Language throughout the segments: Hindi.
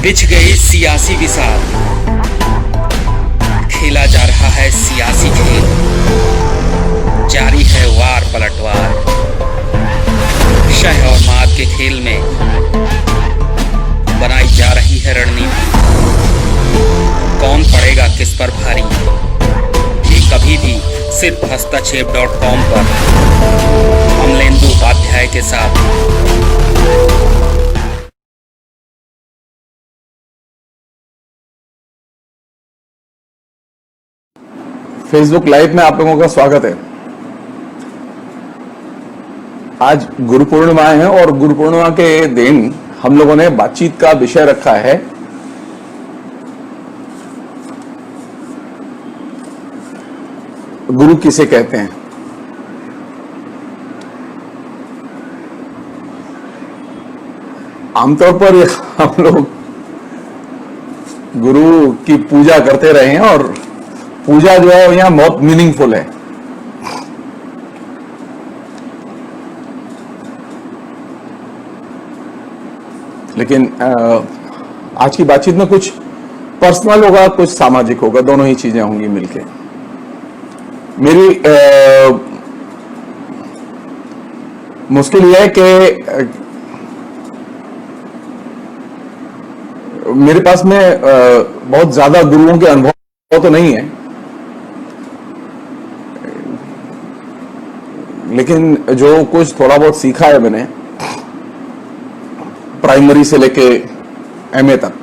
बिछ गई सियासी विसार, खेला जा रहा है सियासी खेल, जारी है वार पलटवार। शह और मात के खेल में बनाई जा रही है रणनीति। कौन पड़ेगा किस पर भारी, ये कभी भी सिर्फ हस्तक्षेप.com पर अमलेंदु उपाध्याय के साथ। फेसबुक लाइव में आप लोगों का स्वागत है। आज गुरु पूर्णिमा है और गुरु पूर्णिमा के दिन हम लोगों ने बातचीत का विषय रखा है गुरु किसे कहते हैं। आमतौर पर हम लोग गुरु की पूजा करते रहे हैं और पूजा जो है यहां बहुत मीनिंगफुल है। लेकिन आज की बातचीत में कुछ पर्सनल होगा, कुछ सामाजिक होगा, दोनों ही चीजें होंगी मिलके। मेरी मुश्किल यह है कि मेरे पास में बहुत ज्यादा गुरुओं के अनुभव तो नहीं है, लेकिन जो कुछ थोड़ा बहुत सीखा है मैंने प्राइमरी से लेके एमए तक,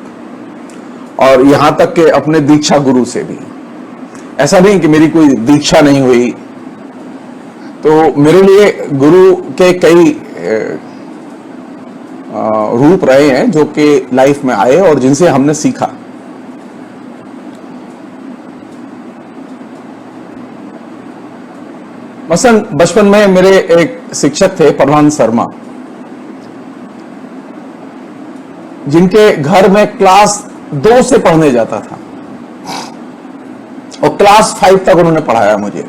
और यहां तक कि अपने दीक्षा गुरु से भी। ऐसा नहीं कि मेरी कोई दीक्षा नहीं हुई, तो मेरे लिए गुरु के कई रूप रहे हैं जो कि लाइफ में आए और जिनसे हमने सीखा। मसलन बचपन में मेरे एक शिक्षक थे परवान शर्मा, जिनके घर में क्लास 2 से पढ़ने जाता था और क्लास 5 तक उन्होंने पढ़ाया मुझे।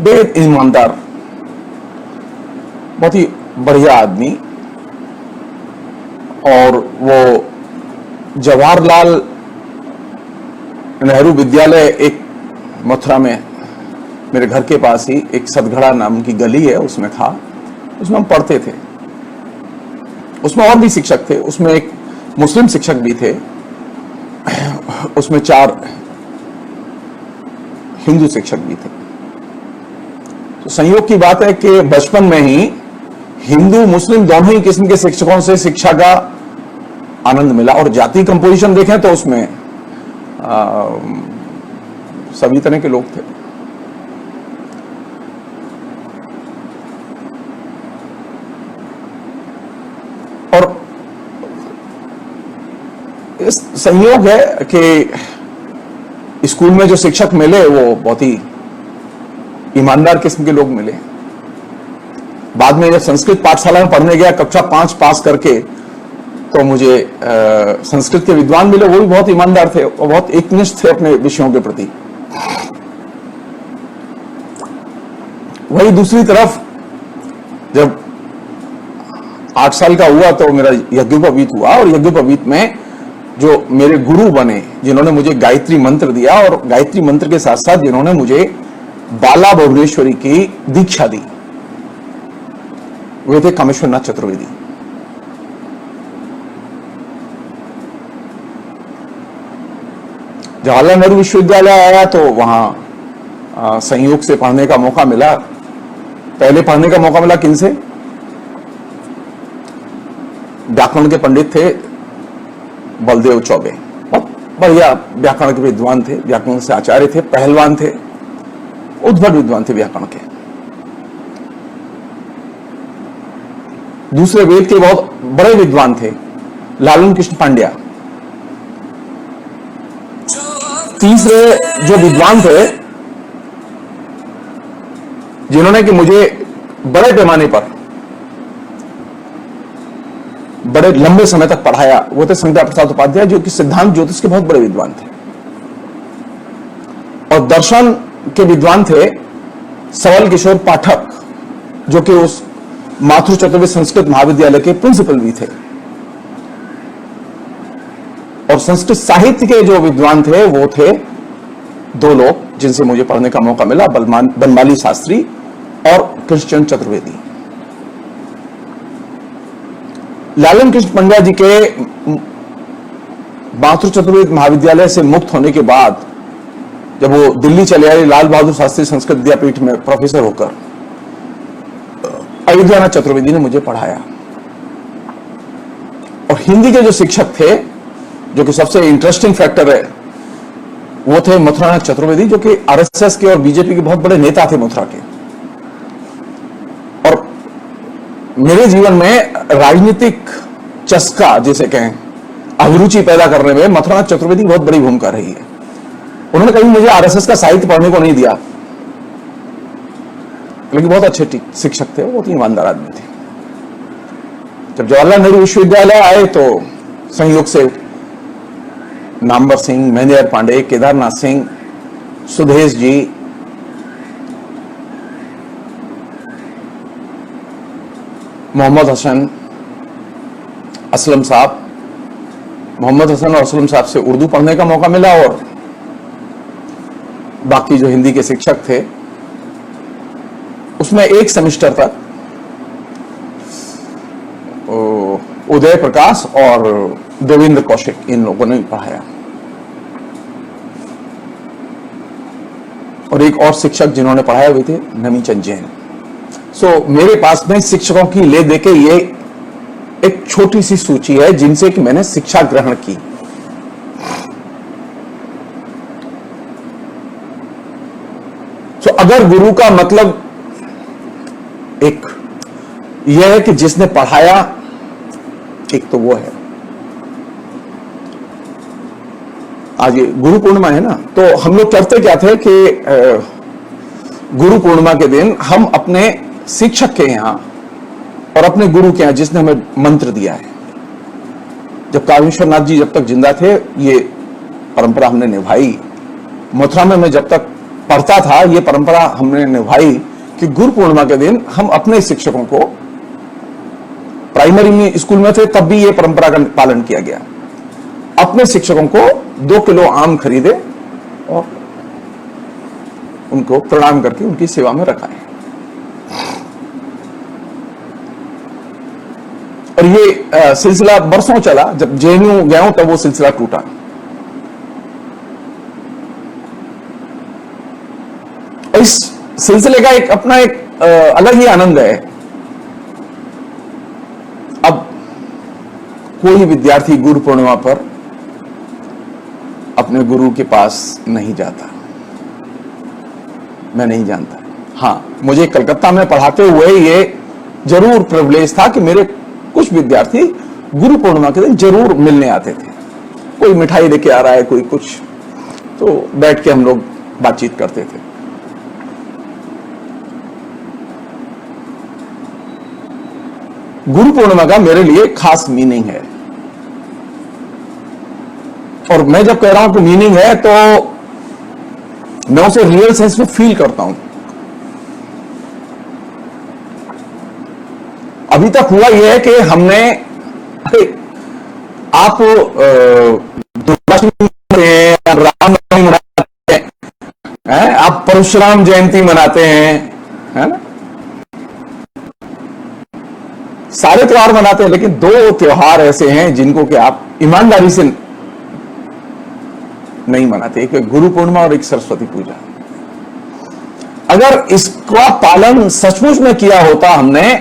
बेहद ईमानदार, बहुत ही बढ़िया आदमी। और वो जवाहरलाल नेहरू विद्यालय एक मथुरा में मेरे घर के पास ही एक सतगढ़ा नाम की गली है, उसमें था। उसमें हम पढ़ते थे। उसमें और भी शिक्षक थे, उसमें एक मुस्लिम शिक्षक भी थे, उसमें 4 हिंदू शिक्षक भी थे। तो संयोग की बात है कि बचपन में ही हिंदू मुस्लिम दोनों ही किस्म के शिक्षकों से शिक्षा का आनंद मिला। और जाति कंपोजिशन देखें तो उसमें सभी तरह के लोग थे। और इस संयोग है कि स्कूल में जो शिक्षक मिले वो बहुत ही ईमानदार किस्म के लोग मिले। बाद में जब संस्कृत पाठशाला में पढ़ने गया कक्षा 5 पास करके, तो मुझे संस्कृत के विद्वान मिले। वो भी बहुत ईमानदार थे और बहुत एकनिष्ठ थे अपने विषयों के प्रति। वही दूसरी तरफ जब 8 साल का हुआ तो मेरा यज्ञोपवीत हुआ, और यज्ञोपवीत में जो मेरे गुरु बने, जिन्होंने मुझे गायत्री मंत्र दिया और गायत्री मंत्र के साथ साथ जिन्होंने मुझे बाला भुवनेश्वरी की दीक्षा दी, वे थे कामेश्वरनाथ चतुर्वेदी। जवाहरलाल नेहरू विश्वविद्यालय आया तो वहां संयोग से पढ़ने का मौका मिला। पहले पढ़ने का मौका मिला किनसे? व्याकरण के पंडित थे बलदेव चौबे, बहुत बढ़िया व्याकरण के विद्वान थे, व्याकरण से आचार्य थे, पहलवान थे, उद्भट विद्वान थे व्याकरण के। दूसरे वेद के बहुत बड़े विद्वान थे लालन कृष्ण पांड्या। तीसरे जो विद्वान थे जिन्होंने कि मुझे बड़े पैमाने पर बड़े लंबे समय तक पढ़ाया, वो थे संध्या प्रसाद उपाध्याय, जो कि सिद्धांत ज्योतिष के बहुत बड़े विद्वान थे। और दर्शन के विद्वान थे सबल किशोर पाठक, जो कि उस माथुर चतुर्वेदी संस्कृत महाविद्यालय के प्रिंसिपल भी थे। और संस्कृत साहित्य के जो विद्वान थे वो थे दो लोग जिनसे मुझे पढ़ने का मौका मिला, बनमाली शास्त्री और कृष्णचंद्र चतुर्वेदी। लालन कृष्ण पंड्या जी के मातृ चतुर्वेद महाविद्यालय से मुक्त होने के बाद जब वो दिल्ली चले आए लाल बहादुर शास्त्री संस्कृत विद्यापीठ में प्रोफेसर होकर, अयोध्यानाथ चतुर्वेदी ने मुझे पढ़ाया। और हिंदी के जो शिक्षक थे, जो कि सबसे इंटरेस्टिंग फैक्टर है, वो थे मथुरानाथ चतुर्वेदी, जो कि आरएसएस के और बीजेपी के बहुत बड़े नेता थे मथुरा के। और मेरे जीवन में राजनीतिक चस्का जिसे कहें, अभिरुचि पैदा करने में मथुरानाथ चतुर्वेदी की बहुत बड़ी भूमिका रही है। उन्होंने कभी मुझे आरएसएस का साहित्य पढ़ने को नहीं दिया, लेकिन बहुत अच्छे शिक्षक थे, बहुत ही ईमानदार आदमी थे। जब जवाहरलाल नेहरू विश्वविद्यालय आए तो संयोग से नामवर सिंह, महेंद्र पांडे, केदारनाथ सिंह, सुदेश जी, मोहम्मद हसन, असलम साहब, मोहम्मद हसन और असलम साहब से उर्दू पढ़ने का मौका मिला। और बाकी जो हिंदी के शिक्षक थे उसमें एक सेमेस्टर तक उदय प्रकाश और देवेंद्र कौशिक इन लोगों ने पढ़ाया। और एक और शिक्षक जिन्होंने पढ़ाया हुए थे नमीचंद जैन। सो मेरे पास में शिक्षकों की ले देके ये एक छोटी सी सूची है जिनसे कि मैंने शिक्षा ग्रहण की। तो अगर गुरु का मतलब एक यह है कि जिसने पढ़ाया, एक तो वो है। आज ये गुरु पूर्णिमा है ना, तो हम लोग करते क्या थे कि गुरु पूर्णिमा के दिन हम अपने शिक्षक के यहां और अपने गुरु के यहां, जिसने हमें मंत्र दिया है, जब कामेश्वर नाथ जी जब तक जिंदा थे ये परंपरा हमने निभाई। मथुरा में मैं जब तक पढ़ता था ये परंपरा हमने निभाई कि गुरु पूर्णिमा के दिन हम अपने शिक्षकों को, प्राइमरी में स्कूल में थे तब भी ये परंपरा का पालन किया गया, अपने शिक्षकों को 2 किलो आम खरीदे और उनको प्रणाम करके उनकी सेवा में रखा है। और ये सिलसिला बरसों चला। जब जेएनयू गया हूं तब वो सिलसिला टूटा। इस सिलसिले का एक अपना एक अलग ही आनंद है। अब कोई विद्यार्थी गुरु पूर्णिमा पर अपने गुरु के पास नहीं जाता, मैं नहीं जानता। हां, मुझे कलकत्ता में पढ़ाते हुए ये जरूर प्रिविलेज था कि मेरे कुछ विद्यार्थी गुरु पूर्णिमा के दिन जरूर मिलने आते थे। कोई मिठाई लेके आ रहा है, कोई कुछ, तो बैठ के हम लोग बातचीत करते थे। गुरु पूर्णिमा का मेरे लिए खास मीनिंग है। और मैं जब कह रहा हूं कि मीनिंग है तो मैं उसे रियल सेंस में फील करता हूं। अभी तक हुआ यह है कि हमने, आप रामनवमी मनाते हैं, आप परशुराम जयंती मनाते हैं, है ना, सारे त्योहार मनाते हैं, लेकिन 2 त्योहार ऐसे हैं जिनको कि आप ईमानदारी से नहीं मनाते। एक गुरु पूर्णिमा और एक सरस्वती पूजा। अगर इसका पालन सचमुच में किया होता हमने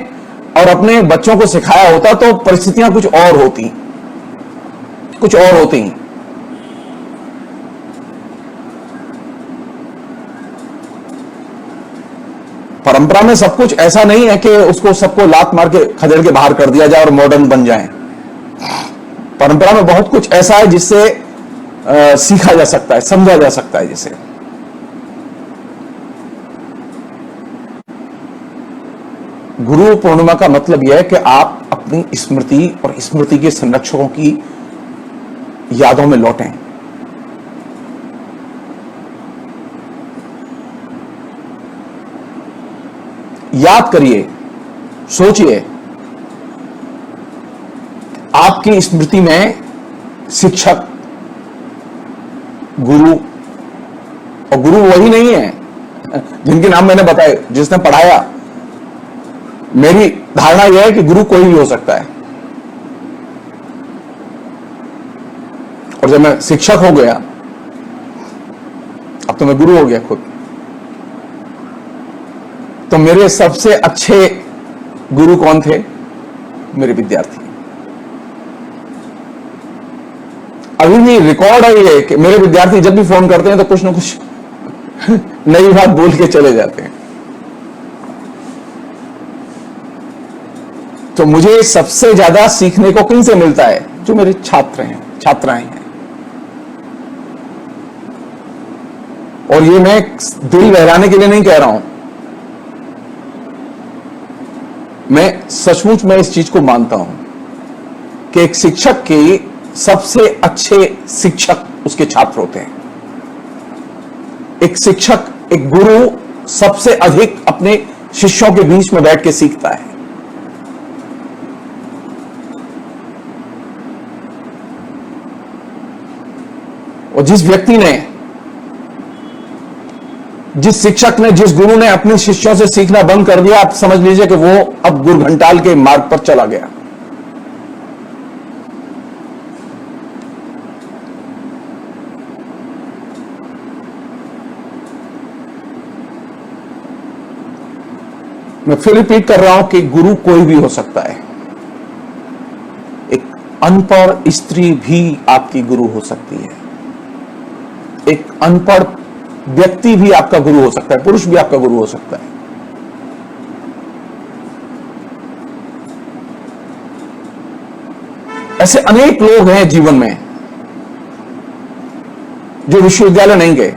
और अपने बच्चों को सिखाया होता तो परिस्थितियां कुछ और होती, कुछ और होती। परंपरा में सब कुछ ऐसा नहीं है कि उसको सबको लात मार के खदेड़ के बाहर कर दिया जाए और मॉडर्न बन जाए। परंपरा में बहुत कुछ ऐसा है जिससे सीखा जा सकता है, समझा जा सकता है। जैसे गुरु पूर्णिमा का मतलब यह है कि आप अपनी स्मृति और स्मृति के संरक्षकों की यादों में लौटें। याद करिए, सोचिए, आपकी स्मृति में शिक्षक गुरु, और गुरु वही नहीं है जिनके नाम मैंने बताए, जिसने पढ़ाया। मेरी धारणा यह है कि गुरु कोई भी हो सकता है। और जब मैं शिक्षक हो गया, अब तो मैं गुरु हो गया खुद, तो मेरे सबसे अच्छे गुरु कौन थे? मेरे विद्यार्थी। अभी भी रिकॉर्ड है ये कि मेरे विद्यार्थी जब भी फोन करते हैं तो कुछ ना कुछ नई बात बोल के चले जाते हैं। तो मुझे सबसे ज्यादा सीखने को किन से मिलता है? जो मेरे छात्र हैं, छात्राएं हैं। और ये मैं दिल बहलाने के लिए नहीं कह रहा हूं, मैं सचमुच में इस चीज को मानता हूं कि एक शिक्षक के सबसे अच्छे शिक्षक उसके छात्र होते हैं। एक शिक्षक, एक गुरु सबसे अधिक अपने शिष्यों के बीच में बैठ के सीखता है। और जिस व्यक्ति ने, जिस शिक्षक ने, जिस गुरु ने अपने शिष्यों से सीखना बंद कर दिया, आप समझ लीजिए कि वो अब गुरघंटाल के मार्ग पर चला गया। मैं फिर रिपीट कर रहा हूं कि गुरु कोई भी हो सकता है। एक अनपढ़ स्त्री भी आपकी गुरु हो सकती है। एक अनपढ़ व्यक्ति भी आपका गुरु हो सकता है, पुरुष भी आपका गुरु हो सकता है। ऐसे अनेक लोग हैं जीवन में जो विश्वविद्यालय नहीं गए,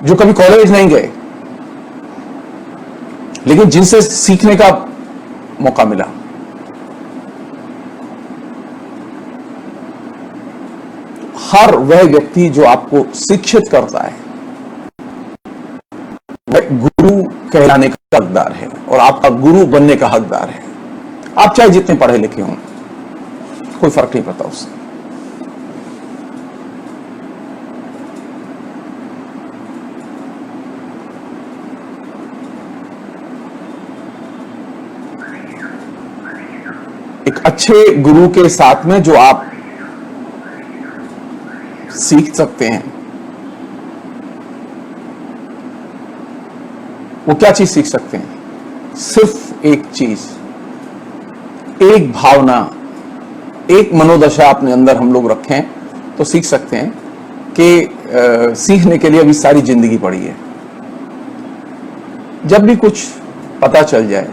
जो कभी कॉलेज नहीं गए, लेकिन जिनसे सीखने का मौका मिला। हर वह व्यक्ति जो आपको शिक्षित करता है वह गुरु कहलाने का हकदार है और आपका गुरु बनने का हकदार है। आप चाहे जितने पढ़े लिखे हों, कोई फर्क नहीं पड़ता उससे। एक अच्छे गुरु के साथ में जो आप सीख सकते हैं, वो क्या चीज सीख सकते हैं? सिर्फ एक चीज, एक भावना, एक मनोदशा अपने अंदर हम लोग रखें तो सीख सकते हैं कि सीखने के लिए अभी सारी जिंदगी पड़ी है। जब भी कुछ पता चल जाए,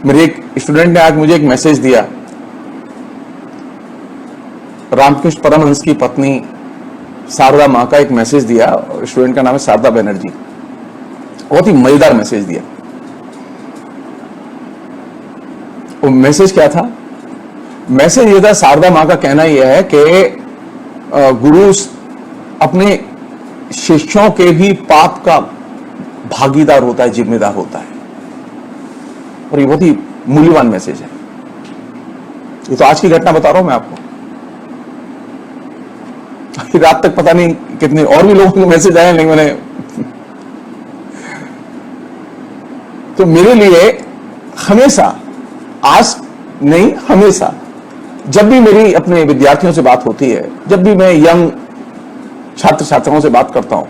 मेरे एक स्टूडेंट ने आज मुझे एक मैसेज दिया। रामकृष्ण परमहंस की पत्नी शारदा मां का एक मैसेज दिया। स्टूडेंट का नाम है शारदा बनर्जी। बहुत ही मजेदार मैसेज दिया। वो मैसेज क्या था? मैसेज ये था, शारदा मां का कहना यह है कि गुरु अपने शिष्यों के भी पाप का भागीदार होता है, जिम्मेदार होता है। और ये बहुत ही मूल्यवान मैसेज है। ये तो आज की घटना बता रहा हूं मैं आपको। रात तक पता नहीं कितने और भी लोगों के मैसेज आए, लेकिन मैंने तो मेरे लिए हमेशा, आज नहीं हमेशा, जब भी मेरी अपने विद्यार्थियों से बात होती है, जब भी मैं यंग छात्र छात्राओं से बात करता हूं,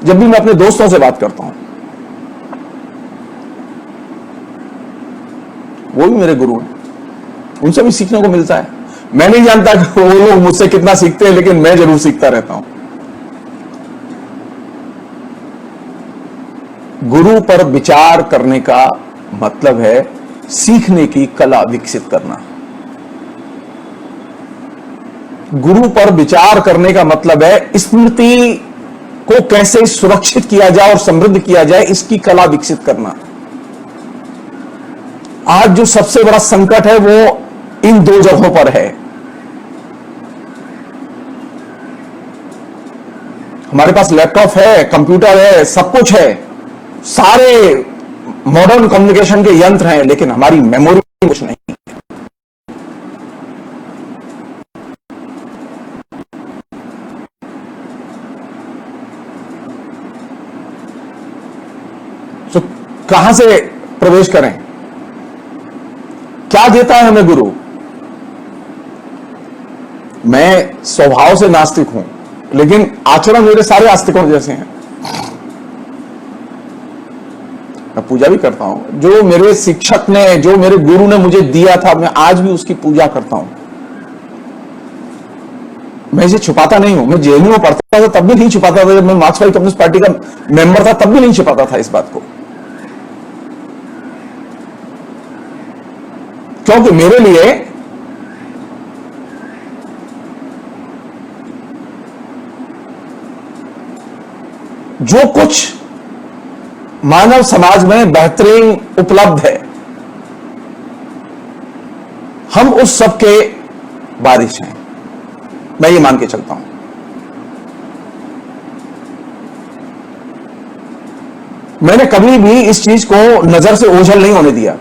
जब भी मैं अपने दोस्तों से बात करता हूं, वो भी मेरे गुरु हैं। उनसे भी सीखने को मिलता है। मैं नहीं जानता कि वो लोग मुझसे कितना सीखते हैं, लेकिन मैं जरूर सीखता रहता हूं। गुरु पर विचार करने का मतलब है सीखने की कला विकसित करना। गुरु पर विचार करने का मतलब है स्मृति को कैसे सुरक्षित किया जाए और समृद्ध किया जाए, इसकी कला विकसित करना। आज जो सबसे बड़ा संकट है वो इन दो जगहों पर है। हमारे पास लैपटॉप है, कंप्यूटर है, सब कुछ है, सारे मॉडर्न कम्युनिकेशन के यंत्र हैं, लेकिन हमारी मेमोरी कुछ नहीं। तो कहां से प्रवेश करें? क्या देता है हमें गुरु? मैं स्वभाव से नास्तिक हूं, लेकिन आचरण मेरे सारे आस्तिकों जैसे हैं। मैं पूजा भी करता हूं। जो मेरे शिक्षक ने, जो मेरे गुरु ने मुझे दिया था, मैं आज भी उसकी पूजा करता हूं। मैं इसे छुपाता नहीं हूं। मैं जेएनयू में पढ़ता था तब भी नहीं छुपाता था। जब मैं मार्क्सवादी कम्युनिस्ट पार्टी का मेंबर था तब भी नहीं छुपाता था इस बात को, क्योंकि मेरे लिए जो कुछ मानव समाज में बेहतरीन उपलब्ध है, हम उस सब के वारिस हैं। मैं ये मान के चलता हूं। मैंने कभी भी इस चीज को नजर से ओझल नहीं होने दिया।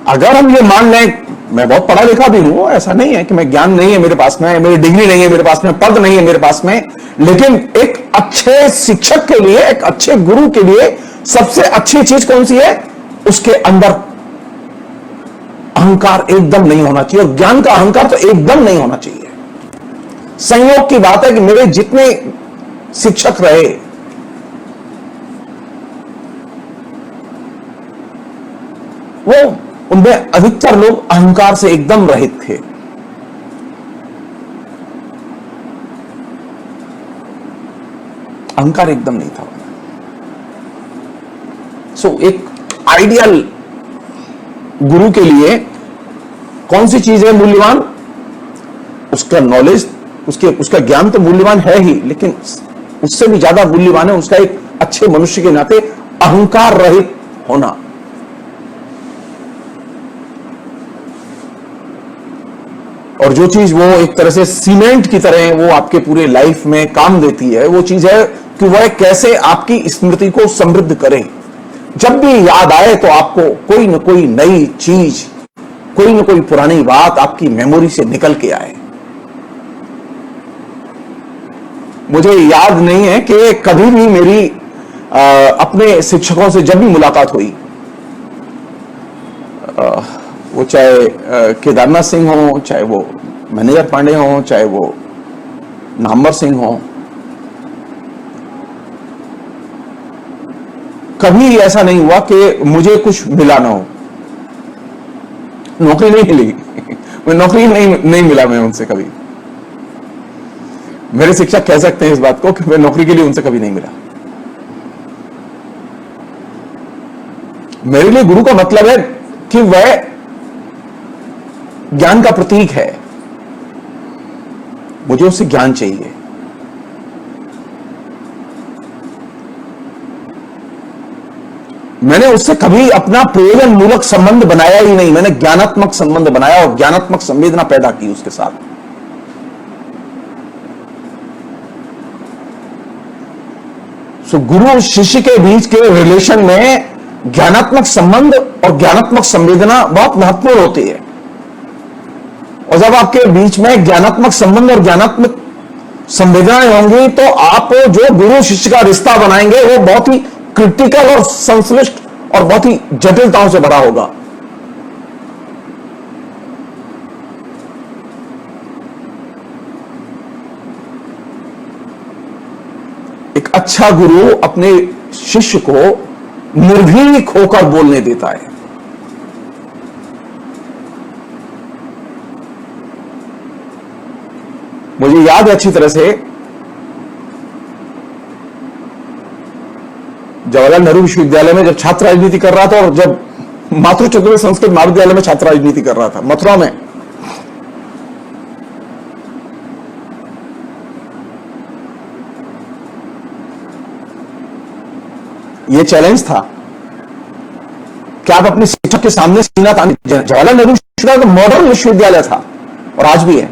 अगर हम ये मान लें, मैं बहुत पढ़ा लिखा भी हूं, ऐसा नहीं है कि मैं ज्ञान नहीं है मेरे पास में, मेरी डिग्री नहीं है मेरे पास में, पद नहीं है मेरे पास में, लेकिन एक अच्छे शिक्षक के लिए, एक अच्छे गुरु के लिए सबसे अच्छी चीज कौन सी है? उसके अंदर अहंकार एकदम नहीं होना चाहिए, और ज्ञान का अहंकार तो एकदम नहीं होना चाहिए। संयोग की बात है कि मेरे जितने शिक्षक रहे, वो उनमें अधिकतर लोग अहंकार से एकदम रहित थे। अहंकार एकदम नहीं था। एक आइडियल गुरु के लिए कौन सी चीज है मूल्यवान? उसका नॉलेज, उसका ज्ञान तो मूल्यवान है ही, लेकिन उससे भी ज्यादा मूल्यवान है उसका एक अच्छे मनुष्य के नाते अहंकार रहित होना। और जो चीज वो एक तरह से सीमेंट की तरह वो आपके पूरे लाइफ में काम देती है, वो चीज है कि वह कैसे आपकी स्मृति को समृद्ध करे। जब भी याद आए तो आपको कोई न कोई नई चीज, कोई न कोई पुरानी बात आपकी मेमोरी से निकल के आए। मुझे याद नहीं है कि कभी भी मेरी अपने शिक्षकों से जब भी मुलाकात हुई, वो चाहे केदारनाथ सिंह हो, चाहे वो मैनेजर पांडे हो, चाहे वो नामवर सिंह हो, कभी ऐसा नहीं हुआ कि मुझे कुछ मिला ना हो। नौकरी नहीं मिली मैं नौकरी नहीं मिला मैं उनसे कभी। मेरे शिक्षक कह सकते हैं इस बात को कि मैं नौकरी के लिए उनसे कभी नहीं मिला। मेरे लिए गुरु का मतलब है कि वह ज्ञान का प्रतीक है। मुझे उससे ज्ञान चाहिए। मैंने उससे कभी अपना प्रयोजन मूलक संबंध बनाया ही नहीं। मैंने ज्ञानात्मक संबंध बनाया और ज्ञानात्मक संवेदना पैदा की उसके साथ। गुरु शिष्य के बीच के रिलेशन में ज्ञानात्मक संबंध और ज्ञानात्मक संवेदना बहुत महत्वपूर्ण होती है। और जब आपके बीच में ज्ञानात्मक संबंध और ज्ञानात्मक संवेदनाएं होंगी तो आप जो गुरु शिष्य का रिश्ता बनाएंगे वो बहुत ही क्रिटिकल और संश्लिष्ट और बहुत ही जटिलताओं से भरा होगा। एक अच्छा गुरु अपने शिष्य को निर्भीक होकर बोलने देता है। मुझे याद है अच्छी तरह से, जवाहरलाल नेहरू विश्वविद्यालय में जब छात्र राजनीति कर रहा था और जब मातृ चतुर्वेद संस्कृत महाविद्यालय में छात्र राजनीति कर रहा था मथुरा में, यह चैलेंज था कि आप अपने शिक्षक के सामने सीना ताने। जवाहरलाल नेहरू विश्वविद्यालय मॉडर्न विश्वविद्यालय था और आज भी है।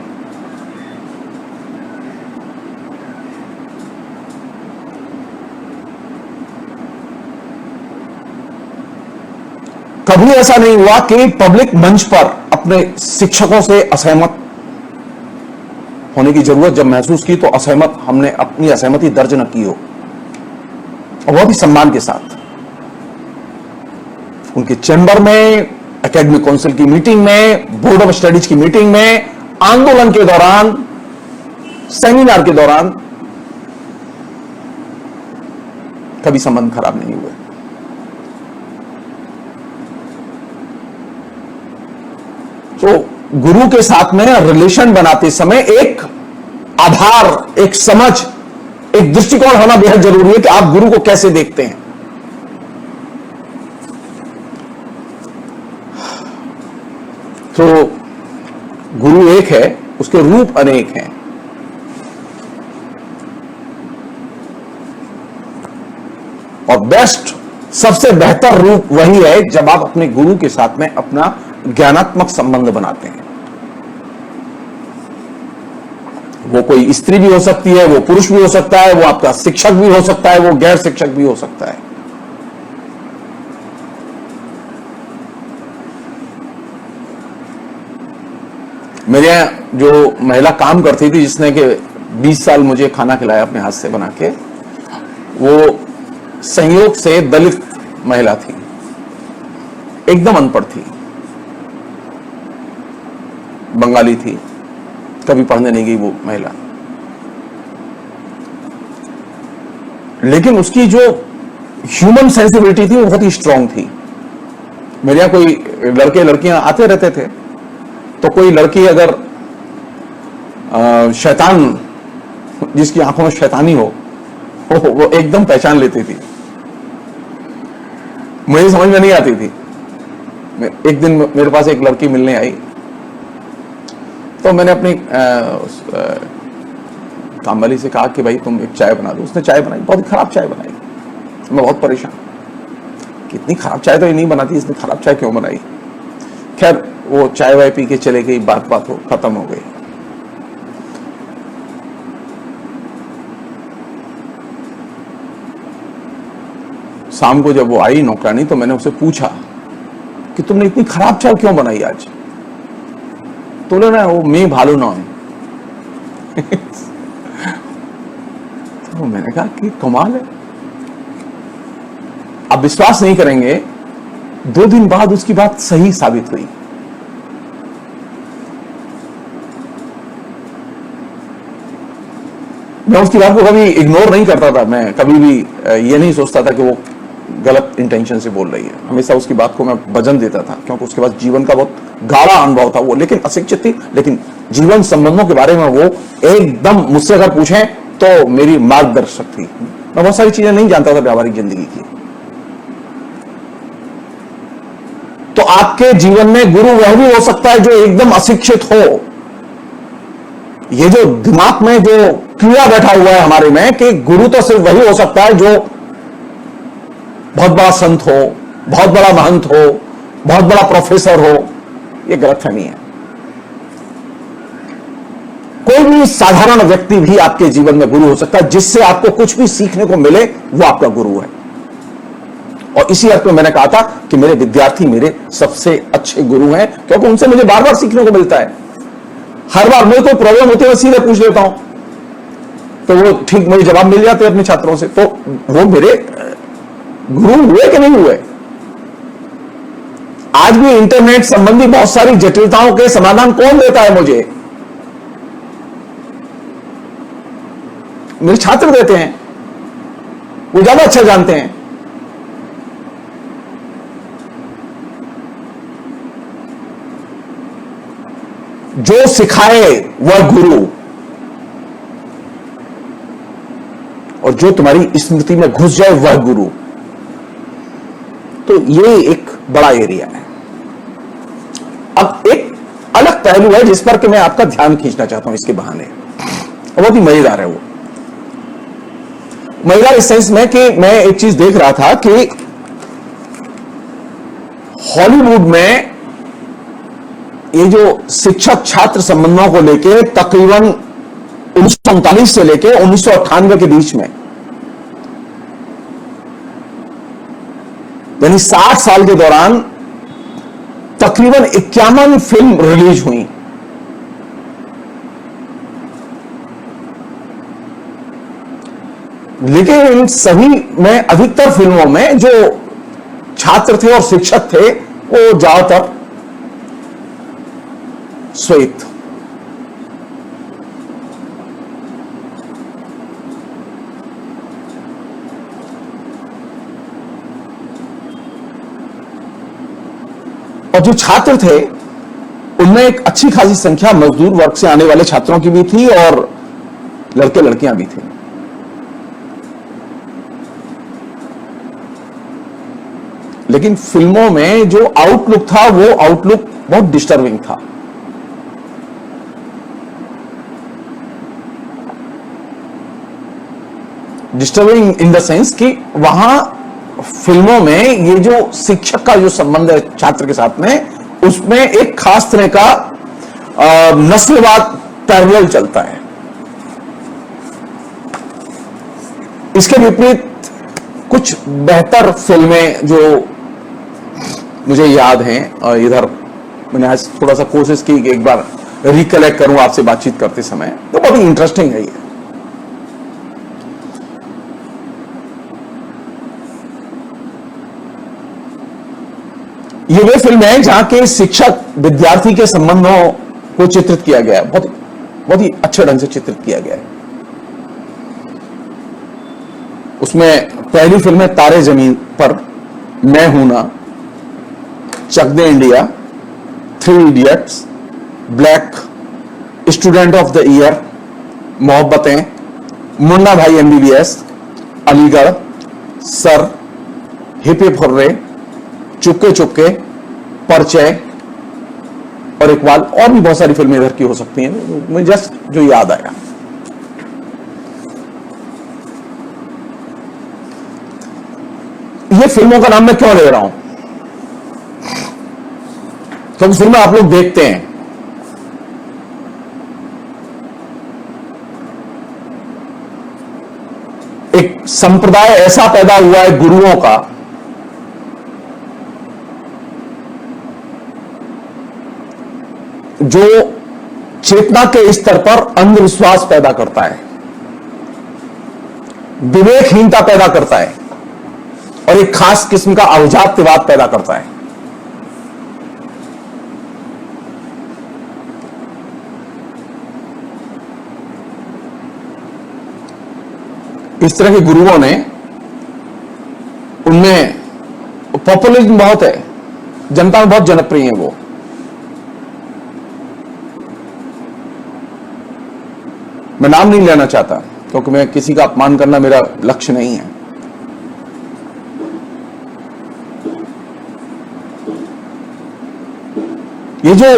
कभी ऐसा नहीं हुआ कि पब्लिक मंच पर अपने शिक्षकों से असहमत होने की जरूरत जब महसूस की तो असहमत हमने अपनी असहमति दर्ज न की हो, और बहुत ही सम्मान के साथ उनके चैम्बर में, एकेडमिक काउंसिल की मीटिंग में, बोर्ड ऑफ स्टडीज की मीटिंग में, आंदोलन के दौरान, सेमिनार के दौरान कभी संबंध खराब नहीं हुए। तो गुरु के साथ में रिलेशन बनाते समय एक आधार, एक समझ, एक दृष्टिकोण होना बेहद जरूरी है कि आप गुरु को कैसे देखते हैं। तो गुरु एक है, उसके रूप अनेक हैं। और बेस्ट, सबसे बेहतर रूप वही है जब आप अपने गुरु के साथ में अपना ज्ञानात्मक संबंध बनाते हैं। वो कोई स्त्री भी हो सकती है, वो पुरुष भी हो सकता है, वो आपका शिक्षक भी हो सकता है, वो गैर शिक्षक भी हो सकता है। मेरे यहां जो महिला काम करती थी, जिसने कि 20 साल मुझे खाना खिलाया अपने हाथ से बना के, वो संयोग से दलित महिला थी, एकदम अनपढ़ थी, बंगाली थी, कभी पढ़ने नहीं गई वो महिला, लेकिन उसकी जो ह्यूमन सेंसिबिलिटी थी वो बहुत ही स्ट्रांग थी। मेरे यहां कोई लड़के लड़कियां आते रहते थे, तो कोई लड़की अगर शैतान, जिसकी आंखों में शैतानी हो, वो एकदम पहचान लेती थी। मुझे समझ में नहीं आती थी। एक दिन मेरे पास एक लड़की मिलने आई, तो मैंने अपनी कामवाली से कहा कि भाई तुम एक चाय बना दो। उसने चाय बनाई, बहुत खराब चाय बनाई। मैं बहुत परेशान, कितनी खराब चाय तो ये नहीं बनाती, इसने खराब चाय क्यों बनाई। खैर वो चाय वाय पी के चले गई, बात हो खत्म हो गई। शाम को जब वो आई नौकरानी, तो मैंने उससे पूछा कि तुमने इतनी खराब चाय क्यों बनाई आज। तो बोले ना, वो मैं भालो ना है। तो मैंने कहा कि कमाल है। आप विश्वास नहीं करेंगे, 2 दिन बाद उसकी बात सही साबित हुई। मैं उसकी बात को कभी इग्नोर नहीं करता था। मैं कभी भी ये नहीं सोचता था कि वो गलत इंटेंशन से बोल रही है। हमेशा उसकी बात को मैं वजन देता था, क्योंकि उसके पास जीवन का बहुत गाढ़ा अनुभव था वो, लेकिन अशिक्षित थी, लेकिन जीवन संबंधों के बारे में वो एकदम, मुझसे अगर पूछें तो मेरी मार्गदर्शक थी। मैं बहुत सारी चीजें नहीं जानता था व्यावहारिक जिंदगी की। तो आपके जीवन में गुरु वह भी हो सकता है जो एकदम अशिक्षित हो। ये जो दिमाग में जो कीड़ा बैठा हुआ है हमारे में कि गुरु तो सिर्फ वही हो सकता है जो बहुत बड़ा संत हो, बहुत बड़ा महंत हो, बहुत बड़ा प्रोफेसर हो, यह गलतफहमी है। कोई भी साधारण व्यक्ति भी आपके जीवन में गुरु हो सकता है, जिससे आपको कुछ भी सीखने को मिले, वो आपका गुरु है। और इसी अर्थ में मैंने कहा था कि मेरे विद्यार्थी मेरे सबसे अच्छे गुरु हैं, क्योंकि उनसे मुझे बार बार सीखने को मिलता है। हर बार मुझे कोई प्रॉब्लम होती है, मैं सीधे पूछ लेता हूं, तो वो ठीक मुझे जवाब मिल जाते हैं अपने छात्रों से। तो वो मेरे गुरु हुए कि नहीं हुए। आज भी इंटरनेट संबंधी बहुत सारी जटिलताओं के समाधान कौन देता है मुझे? मेरे छात्र देते हैं, वो ज्यादा अच्छा जानते हैं। जो सिखाए वह गुरु, और जो तुम्हारी स्मृति में घुस जाए वह गुरु। तो ये एक बड़ा एरिया है। अब एक अलग पहलू है जिस पर कि मैं आपका ध्यान खींचना चाहता हूं इसके बहाने, बहुत ही मजेदार है वो। मजेदार इस सेंस में कि मैं एक चीज देख रहा था कि हॉलीवुड में ये जो शिक्षक छात्र संबंधों को लेके तकरीबन 1939 से लेके 1998 के बीच में, यानी 60 साल के दौरान तकरीबन 51 फिल्म रिलीज हुई। लेकिन इन सभी में अधिकतर फिल्मों में जो छात्र थे और शिक्षक थे वो ज्यादातर श्वेत। और जो छात्र थे उनमें एक अच्छी खासी संख्या मजदूर वर्ग से आने वाले छात्रों की भी थी और लड़के लड़कियां भी थे। लेकिन फिल्मों में जो आउटलुक था वो आउटलुक बहुत डिस्टर्बिंग था। डिस्टर्बिंग इन द सेंस कि वहां फिल्मों में ये जो शिक्षक का जो संबंध है छात्र के साथ में, उसमें एक खास तरह का नस्लवाद पैरेलल चलता है। इसके विपरीत कुछ बेहतर फिल्में जो मुझे याद हैं, इधर मैंने आज थोड़ा सा कोशिश की कि एक बार रिकलेक्ट करूं आपसे बातचीत करते समय, तो बहुत ही इंटरेस्टिंग है ये वे फिल्म है जहां के शिक्षक विद्यार्थी के संबंधों को चित्रित किया गया है, बहुत ही अच्छे ढंग से चित्रित किया गया है। उसमें पहली फिल्म है तारे जमीन पर, Main Hoon Na, Chak De India, 3 Idiots, Black, Student of the Year, Mohabbatein, Munna Bhai MBBS, Aligarh, Sir, Hip Hip Hurray, Chupke Chupke, परिचय और इकबाल। और भी बहुत सारी फिल्में इधर की हो सकती हैं, मुझे जस्ट जो याद आया। ये फिल्मों का नाम मैं क्यों ले रहा हूं? क्योंकि फिल्में आप लोग देखते हैं, एक संप्रदाय ऐसा पैदा हुआ है गुरुओं का जो चेतना के स्तर पर अंधविश्वास पैदा करता है, विवेकहीनता पैदा करता है और एक खास किस्म का अवजात्यवाद पैदा करता है। इस तरह के गुरुओं ने, उनमें पॉपुलिज्म बहुत है, जनता में बहुत जनप्रिय है वो। मैं नाम नहीं लेना चाहता क्योंकि मैं किसी का अपमान करना मेरा लक्ष्य नहीं है। ये जो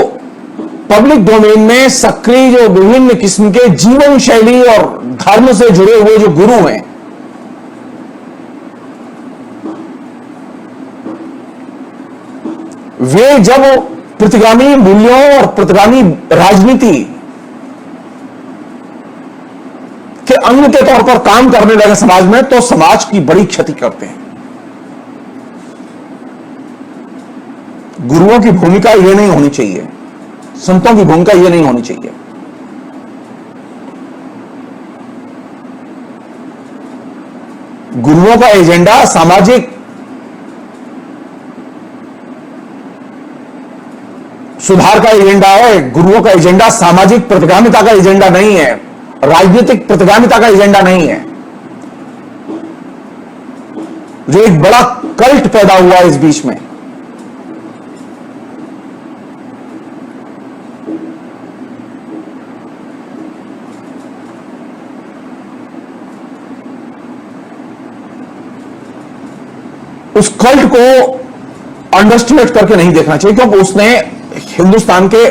पब्लिक डोमेन में सक्रिय जो विभिन्न किस्म के जीवन शैली और धर्म से जुड़े हुए जो गुरु हैं, वे जब प्रतिगामी मूल्यों और प्रतिगामी राजनीति के अंग के तौर पर काम करने लगे समाज में, तो समाज की बड़ी क्षति करते हैं। गुरुओं की भूमिका यह नहीं होनी चाहिए, संतों की भूमिका यह नहीं होनी चाहिए। गुरुओं का एजेंडा सामाजिक सुधार का एजेंडा है। गुरुओं का एजेंडा सामाजिक प्रतिगामिता का एजेंडा नहीं है, राजनीतिक प्रतिगामिता का एजेंडा नहीं है। जो एक बड़ा कल्ट पैदा हुआ है इस बीच में, उस कल्ट को अंडरस्टिमेट करके नहीं देखना चाहिए, क्योंकि उसने हिंदुस्तान के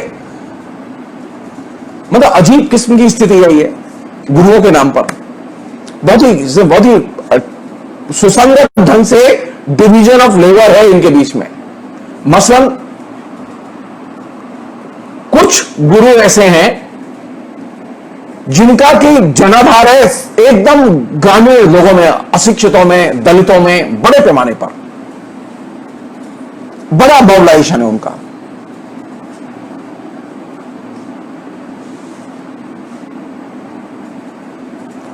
मतलब अजीब किस्म की स्थिति है ये गुरुओं के नाम पर। बहुत ही सुसंगत ढंग से डिवीजन ऑफ लेबर है इनके बीच में। मसलन कुछ गुरु ऐसे हैं जिनका की जनाधार है एकदम ग्रामीण लोगों में, अशिक्षितों में, दलितों में, बड़े पैमाने पर बड़ा मोबिलाइजेशन है उनका।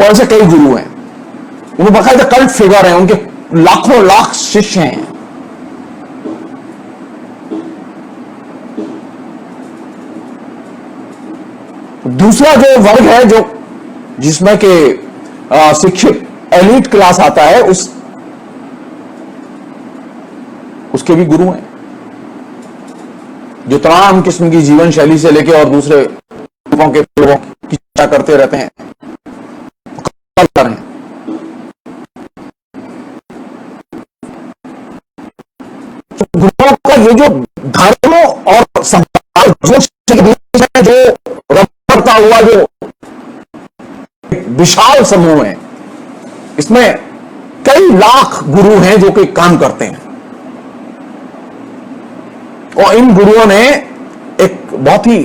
और ऐसे कई गुरु हैं, उनके बाकायदा कल्ट फिगर हैं, उनके लाखों लाख शिष्य हैं। दूसरा जो वर्ग है, जो जिसमें के शिक्षित एलीट क्लास आता है, उसके भी गुरु हैं, जो तमाम किस्म की जीवन शैली से लेकर और दूसरे लोगों के लोगों की चर्चा करते रहते हैं। तो गुरुओं का ये जो धर्म और समाज के बीच में जो रबड़ता हुआ जो विशाल समूह है, इसमें कई लाख गुरु हैं जो कि काम करते हैं। और इन गुरुओं ने एक बहुत ही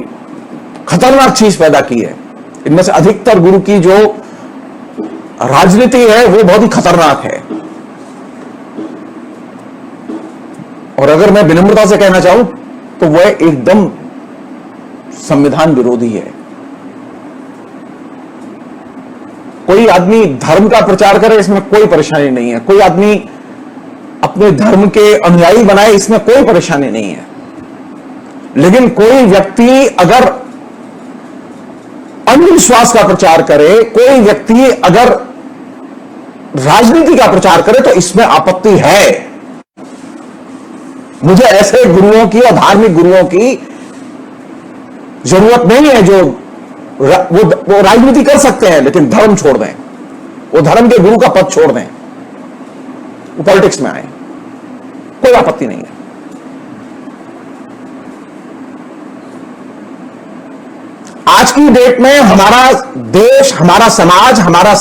खतरनाक चीज पैदा की है। इनमें से अधिकतर गुरु की जो राजनीति है वो बहुत ही खतरनाक है। और अगर मैं विनम्रता से कहना चाहूं तो वह एकदम संविधान विरोधी है। कोई आदमी धर्म का प्रचार करे, इसमें कोई परेशानी नहीं है। कोई आदमी अपने धर्म के अनुयायी बनाए, इसमें कोई परेशानी नहीं है। लेकिन कोई व्यक्ति अगर अंधविश्वास का प्रचार करे, कोई व्यक्ति अगर राजनीति का प्रचार करे, तो इसमें आपत्ति है। मुझे ऐसे गुरुओं की और धार्मिक गुरुओं की जरूरत नहीं है जो वो राजनीति कर सकते हैं लेकिन धर्म छोड़ दें, वो धर्म के गुरु का पद छोड़ दें, वो पॉलिटिक्स में आए, कोई आपत्ति नहीं है। आज की डेट में हमारा देश, हमारा समाज, हमारा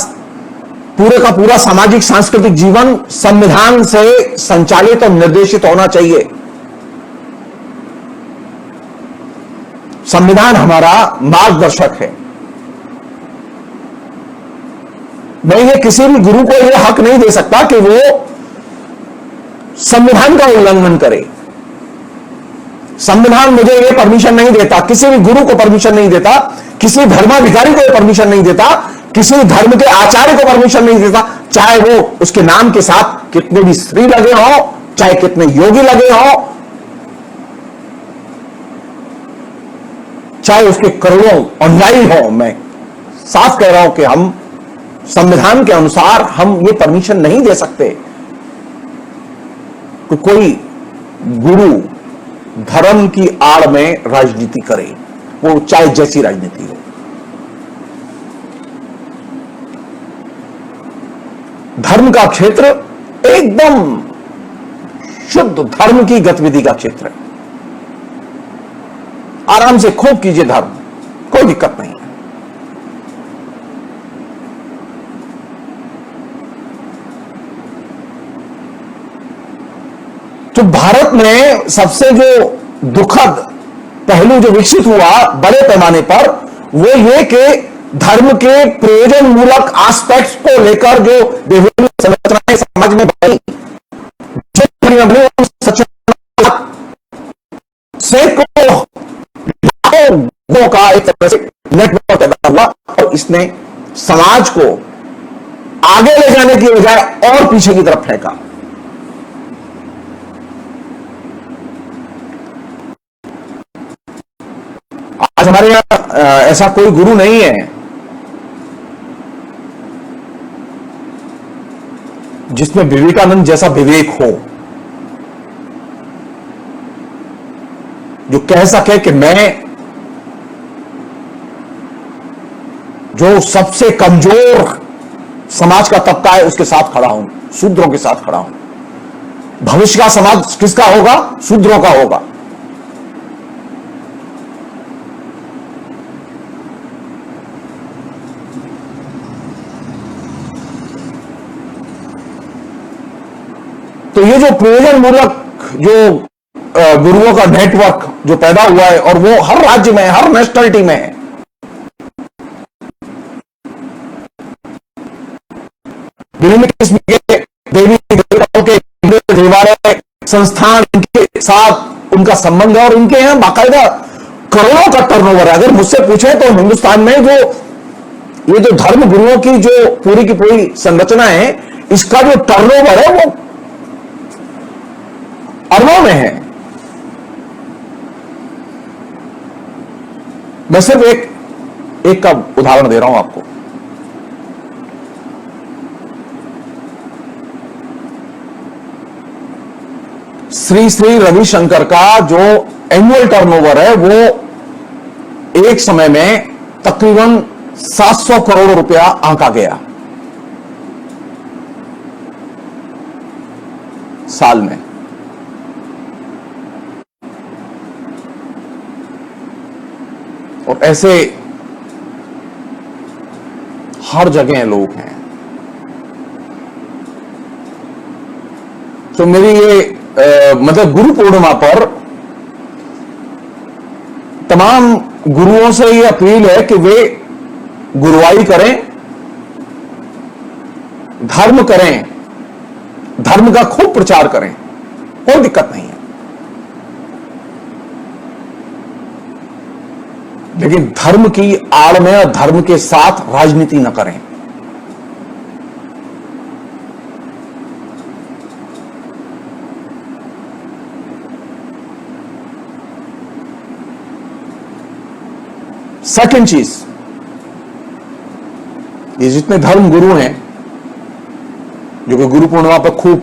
पूरे का पूरा सामाजिक सांस्कृतिक जीवन संविधान से संचालित और निर्देशित होना चाहिए। संविधान हमारा मार्गदर्शक है। मैं ये किसी भी गुरु को यह हक नहीं दे सकता कि वो संविधान का उल्लंघन करे। संविधान मुझे ये परमिशन नहीं देता, किसी भी गुरु को परमिशन नहीं देता, किसी धर्माधिकारी को परमिशन नहीं देता, किसी धर्म के आचार्य को परमिशन नहीं देता, चाहे वो उसके नाम के साथ कितने भी स्त्री लगे हो, चाहे कितने योगी लगे हो, चाहे उसके करोड़ों अनुयायी हो। मैं साफ कह रहा हूं कि हम संविधान के अनुसार हम ये परमिशन नहीं दे सकते कि कोई गुरु धर्म की आड़ में राजनीति करे, वो चाहे जैसी राजनीति हो। धर्म का क्षेत्र एकदम शुद्ध धर्म की गतिविधि का क्षेत्र है। आराम से खूब कीजिए धर्म, कोई दिक्कत नहीं है। तो भारत में सबसे जो दुखद पहलू जो विकसित हुआ बड़े पैमाने पर, वो ये कि धर्म के प्रयोजन मूलक एस्पेक्ट्स को लेकर जो विभिन्न संरचनाएं समाज में बनी, सैकड़ों का एक तरह से नेटवर्क पैदा हुआ और इसने समाज को आगे ले जाने की बजाय और पीछे की तरफ फेंका। आज हमारे यहां ऐसा कोई गुरु नहीं है जिसमें विवेकानंद जैसा विवेक हो, जो कह सके कि मैं जो सबसे कमजोर समाज का तबका है उसके साथ खड़ा हूं, शूद्रों के साथ खड़ा हूं। भविष्य का समाज किसका होगा? शूद्रों का होगा। तो ये जो प्रयोजन मूलक जो गुरुओं का नेटवर्क जो पैदा हुआ है, और वो हर राज्य में, हर नेशनलिटी में है। विभिन्न किस्म के देवी देवताओं के देवालय संस्थान, इनके साथ उनका संबंध है और इनके यहां बाकायदा करोड़ों का टर्नओवर है। अगर मुझसे पूछे तो हिंदुस्तान में जो ये जो धर्म गुरुओं की जो पूरी की पूरी संरचना है, इसका जो टर्नओवर है वो अरबों में है। मैं सिर्फ एक का उदाहरण दे रहा हूं आपको। श्री श्री रविशंकर का जो एनुअल टर्नओवर है वो एक समय में तकरीबन 700 करोड़ रुपया आंका गया साल में। और ऐसे हर जगह लोग हैं। तो मेरी ये मतलब गुरु पूर्णिमा पर तमाम गुरुओं से ये अपील है कि वे गुरुवाई करें, धर्म करें, धर्म का खूब प्रचार करें, कोई दिक्कत नहीं है। लेकिन धर्म की आड़ में और धर्म के साथ राजनीति न करें। सेकंड चीज, ये जितने धर्म गुरु हैं जो कि गुरु पूर्णिमा पर खूब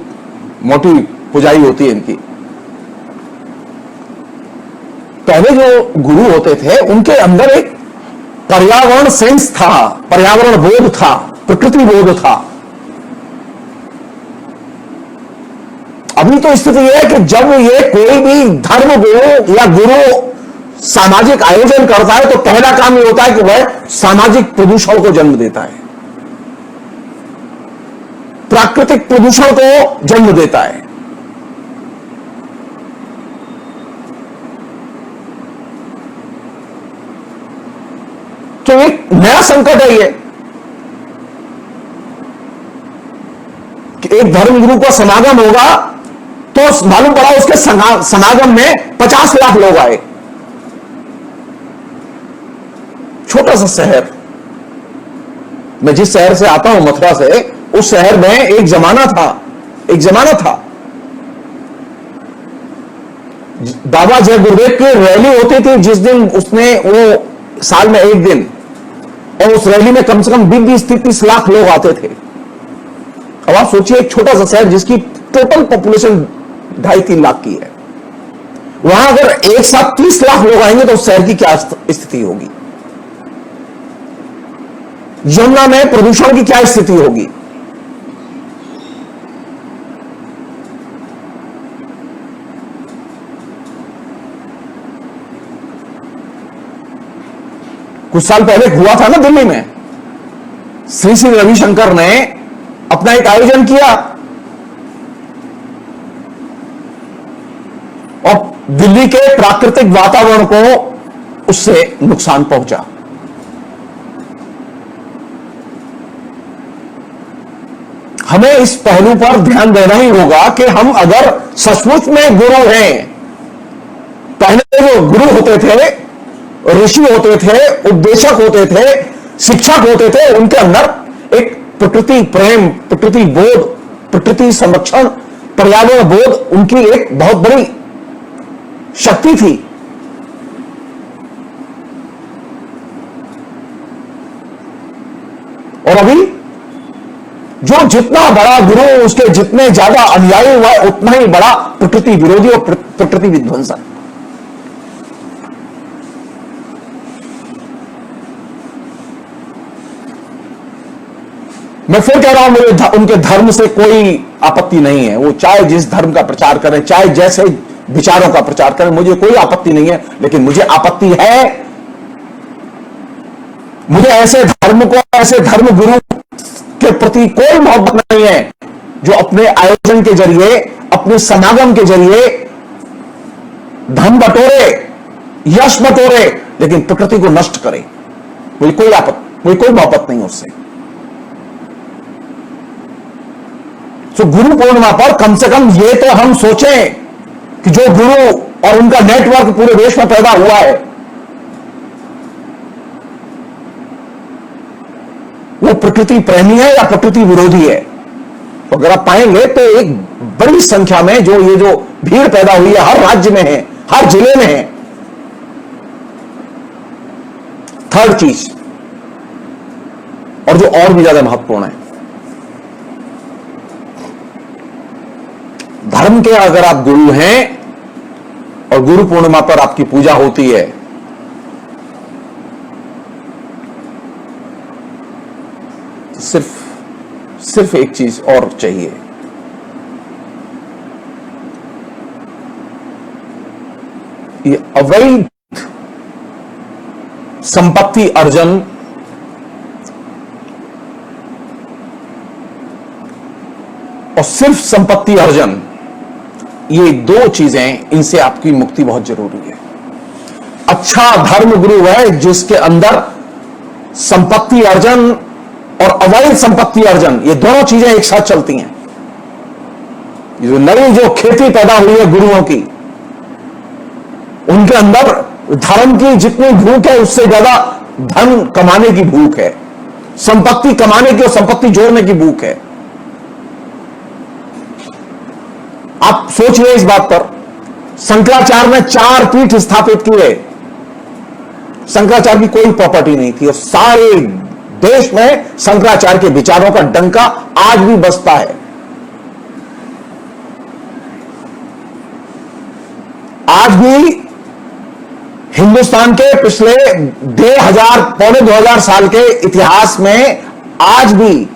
मोटी पुजाई होती है इनकी, पहले जो गुरु होते थे उनके अंदर एक पर्यावरण सेंस था, पर्यावरण बोध था, प्रकृति बोध था। अभी तो स्थिति यह है कि जब ये कोई भी धर्म गुरु या गुरु सामाजिक आयोजन करता है तो पहला काम यह होता है कि वह सामाजिक प्रदूषण को जन्म देता है, प्राकृतिक प्रदूषण को जन्म देता है। तो एक नया संकट है ये कि एक धर्मगुरु का समागम होगा तो मालूम पड़ा उसके समागम में 50 लाख लोग आए। छोटा सा शहर, मैं जिस शहर से आता हूं मथुरा से, उस शहर में एक जमाना था बाबा जय गुरुदेव की रैली होती थी जिस दिन उसने वो साल में एक दिन, और उस रैली में कम से कम 20-30 लाख लोग आते थे। अब आप सोचिए एक छोटा सा शहर जिसकी टोटल पॉपुलेशन 2.5-3 लाख की है, वहां अगर एक साथ 30 लाख लोग आएंगे तो उस शहर की क्या स्थिति होगी? यमुना में प्रदूषण की क्या स्थिति होगी? कुछ साल पहले हुआ था ना दिल्ली में, श्री श्री रविशंकर ने अपना एक आयोजन किया और दिल्ली के प्राकृतिक वातावरण को उससे नुकसान पहुंचा। हमें इस पहलू पर ध्यान देना ही होगा कि हम अगर सचमुच में गुरु हैं, पहले जो गुरु होते थे, ऋषि होते थे, उपदेशक होते थे, शिक्षक होते थे, उनके अंदर एक प्रकृति प्रेम, प्रकृति बोध, प्रकृति संरक्षण, पर्यावरण बोध उनकी एक बहुत बड़ी शक्ति थी। और अभी जो जितना बड़ा गुरु, उसके जितने ज्यादा अनुयायी हुआ, उतना ही बड़ा प्रकृति विरोधी और प्रकृति विध्वंसक। मैं फिर कह रहा हूं, मुझे उनके धर्म से कोई आपत्ति नहीं है। वो चाहे जिस धर्म का प्रचार करें, चाहे जैसे विचारों का प्रचार करें, मुझे कोई आपत्ति नहीं है। लेकिन मुझे आपत्ति है, मुझे ऐसे धर्म को, ऐसे धर्म गुरु के प्रति कोई मोहब्बत नहीं है जो अपने आयोजन के जरिए, अपने समागम के जरिए धन बटोरे, यश बटोरे, लेकिन प्रकृति को नष्ट करे। मुझे कोई मोहब्बत नहीं उससे। तो गुरु पूर्णिमा पर कम से कम ये तो हम सोचें कि जो गुरु और उनका नेटवर्क पूरे देश में पैदा हुआ है, वो प्रकृति प्रेमी है या प्रकृति विरोधी है। तो अगर आप पाएंगे तो एक बड़ी संख्या में ये जो भीड़ पैदा हुई है, हर राज्य में है, हर जिले में है। थर्ड चीज, और जो और भी ज्यादा महत्वपूर्ण है, धर्म के अगर आप गुरु हैं और गुरु पूर्णिमा पर आपकी पूजा होती है, तो सिर्फ एक चीज और चाहिए, ये अवैध संपत्ति अर्जन और सिर्फ संपत्ति अर्जन, ये दो चीजें, इनसे आपकी मुक्ति बहुत जरूरी है। अच्छा धर्म गुरु है जिसके अंदर संपत्ति अर्जन और अवैध संपत्ति अर्जन, ये दोनों चीजें एक साथ चलती हैं। ये जो नई जो खेती पैदा हुई है गुरुओं की, उनके अंदर धर्म की जितनी भूख है उससे ज्यादा धन कमाने की भूख है, संपत्ति कमाने की और संपत्ति जोड़ने की भूख है। आप सोचिए इस बात पर, शंकराचार्य ने 4 पीठ स्थापित किए। शंकराचार्य की कोई प्रॉपर्टी नहीं थी और सारे देश में शंकराचार्य के विचारों का डंका आज भी बजता है। आज भी हिंदुस्तान के पिछले 1500 पौने 2000 साल के इतिहास में आज भी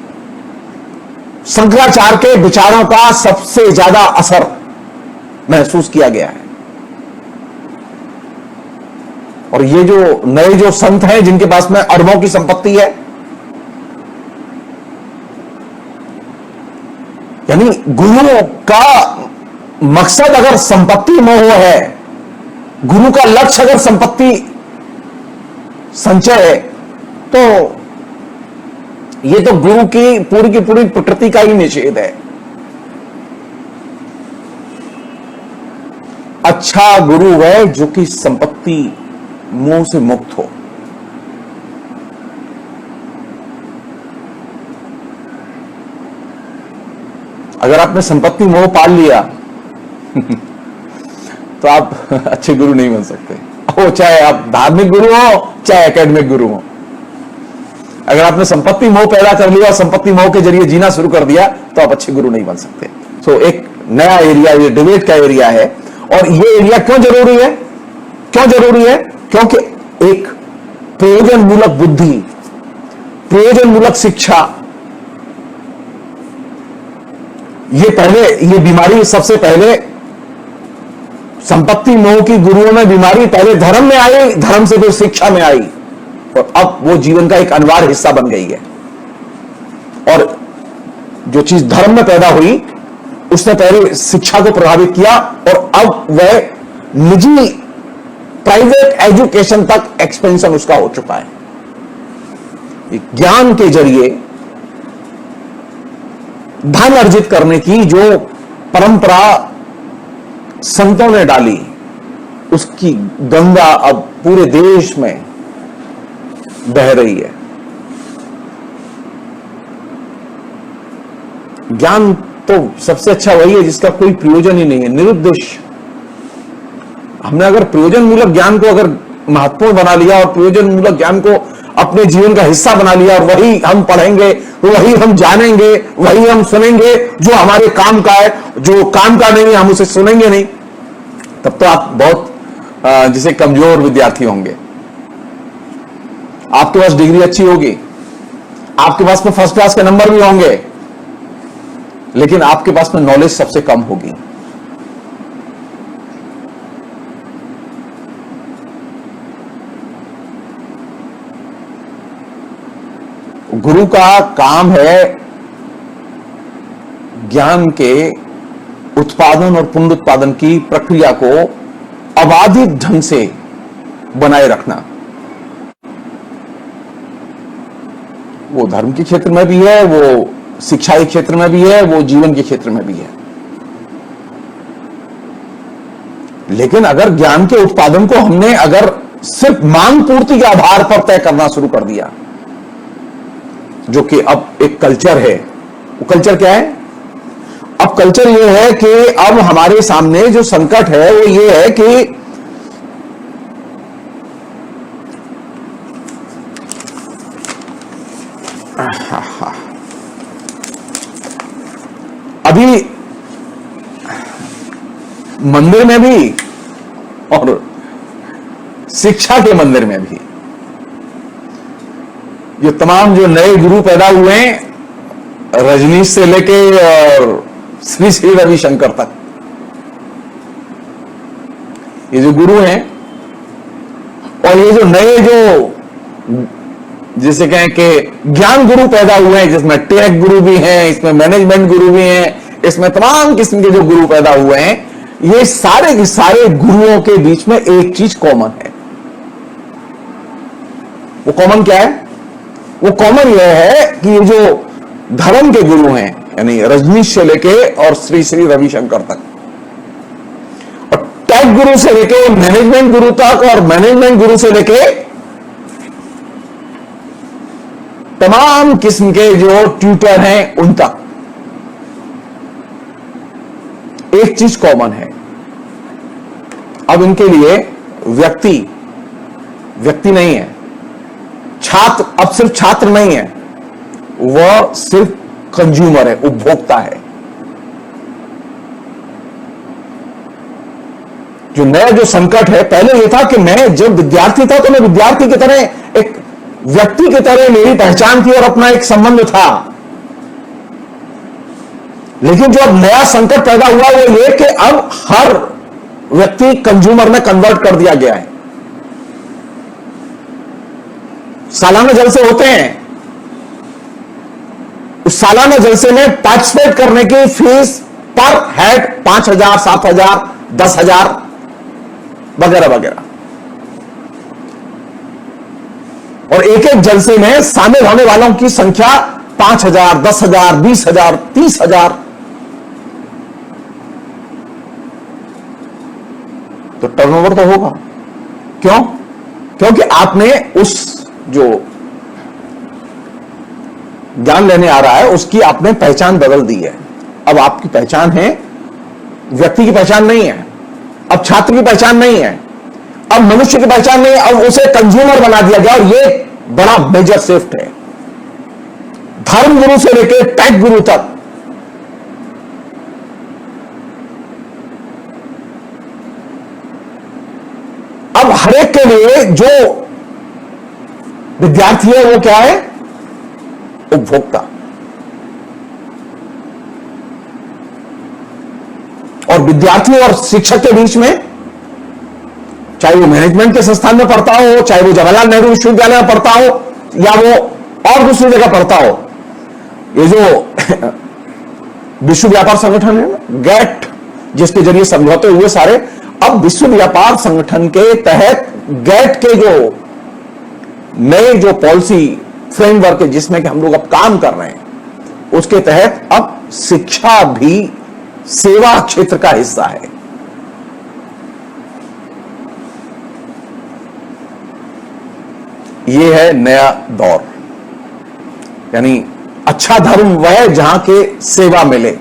शंकराचार्य के विचारों का सबसे ज्यादा असर महसूस किया गया है। और ये जो नए जो संत हैं जिनके पास में अरबों की संपत्ति है, यानी गुरु का मकसद अगर संपत्ति मोह है, गुरु का लक्ष्य अगर संपत्ति संचय है, तो ये तो गुरु की पूरी प्रकृति का ही निषेध है। अच्छा गुरु है जो कि संपत्ति मोह से मुक्त हो। अगर आपने संपत्ति मोह पाल लिया तो आप अच्छे गुरु नहीं बन सकते, वो चाहे आप धार्मिक गुरु हो चाहे एकेडमिक गुरु हो। अगर आपने संपत्ति मोह पैदा कर लिया और संपत्ति मोह के जरिए जीना शुरू कर दिया तो आप अच्छे गुरु नहीं बन सकते। सो एक नया एरिया, ये डिबेट का एरिया है। और ये एरिया क्यों जरूरी है? क्यों जरूरी है? क्योंकि एक प्रयोजन मूलक बुद्धि, प्रयोजन मूलक शिक्षा, ये बीमारी सबसे पहले संपत्ति मोह की गुरुओं में बीमारी पहले धर्म में आई, धर्म से फिर शिक्षा में आई और अब वो जीवन का एक अनिवार्य हिस्सा बन गई है। और जो चीज धर्म में पैदा हुई उसने पहले शिक्षा को प्रभावित किया और अब वह निजी प्राइवेट एजुकेशन तक एक्सपेंशन उसका हो चुका है। ज्ञान के जरिए धन अर्जित करने की जो परंपरा संतों ने डाली, उसकी गंगा अब पूरे देश में बह रही है। ज्ञान तो सबसे अच्छा वही है जिसका कोई प्रयोजन ही नहीं है, निरुद्देश्य। हमने अगर प्रयोजन मूलक ज्ञान को अगर महत्वपूर्ण बना लिया और प्रयोजन मूलक ज्ञान को अपने जीवन का हिस्सा बना लिया और वही हम पढ़ेंगे, वही हम जानेंगे, वही हम सुनेंगे जो हमारे काम का है, जो काम का नहीं हम उसे सुनेंगे नहीं, तब तो आप बहुत जिसे कमजोर विद्यार्थी होंगे। आपके पास डिग्री अच्छी होगी, आपके पास में फर्स्ट क्लास के नंबर भी होंगे, लेकिन आपके पास में नॉलेज सबसे कम होगी। गुरु का काम है ज्ञान के उत्पादन और पुनरुत्पादन की प्रक्रिया को अबाधित ढंग से बनाए रखना। वो धर्म के क्षेत्र में भी है, वो शिक्षा के क्षेत्र में भी है, वो जीवन के क्षेत्र में भी है। लेकिन अगर ज्ञान के उत्पादन को हमने अगर सिर्फ मांग पूर्ति के आधार पर तय करना शुरू कर दिया जो कि अब एक कल्चर है। वो कल्चर क्या है? अब कल्चर ये है कि अब हमारे सामने जो संकट है वो ये है कि अभी मंदिर में भी और शिक्षा के मंदिर में भी ये तमाम जो नए गुरु पैदा हुए हैं, रजनीश से लेके और श्री श्री रविशंकर तक, ये जो गुरु हैं और ये जो नए जो जिसे कहें कि ज्ञान गुरु पैदा हुए हैं, जिसमें टेक गुरु भी हैं, इसमें मैनेजमेंट गुरु भी हैं, इसमें तमाम किस्म के जो गुरु पैदा हुए हैं, ये सारे के सारे गुरुओं के बीच में एक चीज कॉमन है। वो कॉमन क्या है? वो कॉमन यह है कि ये जो धर्म के गुरु हैं, यानी रजनीश से लेके और श्री श्री रविशंकर तक, और टेक गुरु से लेके मैनेजमेंट गुरु तक, और मैनेजमेंट गुरु से लेके तमाम किस्म के जो ट्यूटर हैं उन तक, एक चीज कॉमन है। अब इनके लिए व्यक्ति नहीं है, छात्र अब सिर्फ छात्र नहीं है, वह सिर्फ कंज्यूमर है, उपभोक्ता है। जो नया जो संकट है, पहले यह था कि मैं जब विद्यार्थी था तो मैं विद्यार्थी की तरह, एक व्यक्ति की तरह मेरी पहचान थी और अपना एक संबंध था। लेकिन जो अब नया संकट पैदा हुआ वो ये कि अब हर व्यक्ति कंज्यूमर में कन्वर्ट कर दिया गया है। सालाना जलसे होते हैं, उस सालाना जलसे में पार्टिसिपेट करने की फीस पर हेड 5,000, 7,000, 10,000 वगैरह वगैरह, और एक एक जलसे में शामिल होने वालों की संख्या 5,000, 10,000, 20,000, 30,000। तो टर्नओवर तो होगा। क्यों? क्योंकि आपने उस जो ज्ञान लेने आ रहा है उसकी आपने पहचान बदल दी है। अब आपकी पहचान है, व्यक्ति की पहचान नहीं है, अब छात्र की पहचान नहीं है, अब मनुष्य की पहचान नहीं है, अब उसे कंज्यूमर बना दिया गया। और ये बड़ा मेजर शिफ्ट है, धर्म गुरु से लेकर टेक गुरु तक। अब हर एक के लिए जो विद्यार्थी है वो क्या है? उपभोक्ता। और विद्यार्थी और शिक्षक के बीच में, चाहे वो मैनेजमेंट के संस्थान में पढ़ता हो, चाहे वो जवाहरलाल नेहरू विश्वविद्यालय में पढ़ता हो, या वो और दूसरी जगह पढ़ता हो, ये जो विश्व व्यापार संगठन है गैट, जिसके जरिए समझौते हुए सारे, अब विश्व व्यापार संगठन के तहत गैट के जो नए जो पॉलिसी फ्रेमवर्क है जिसमें कि हम लोग अब काम कर रहे हैं, उसके तहत अब शिक्षा भी सेवा क्षेत्र का हिस्सा है। यह है नया दौर, यानी अच्छा धर्म वह है जहां के सेवा मिले।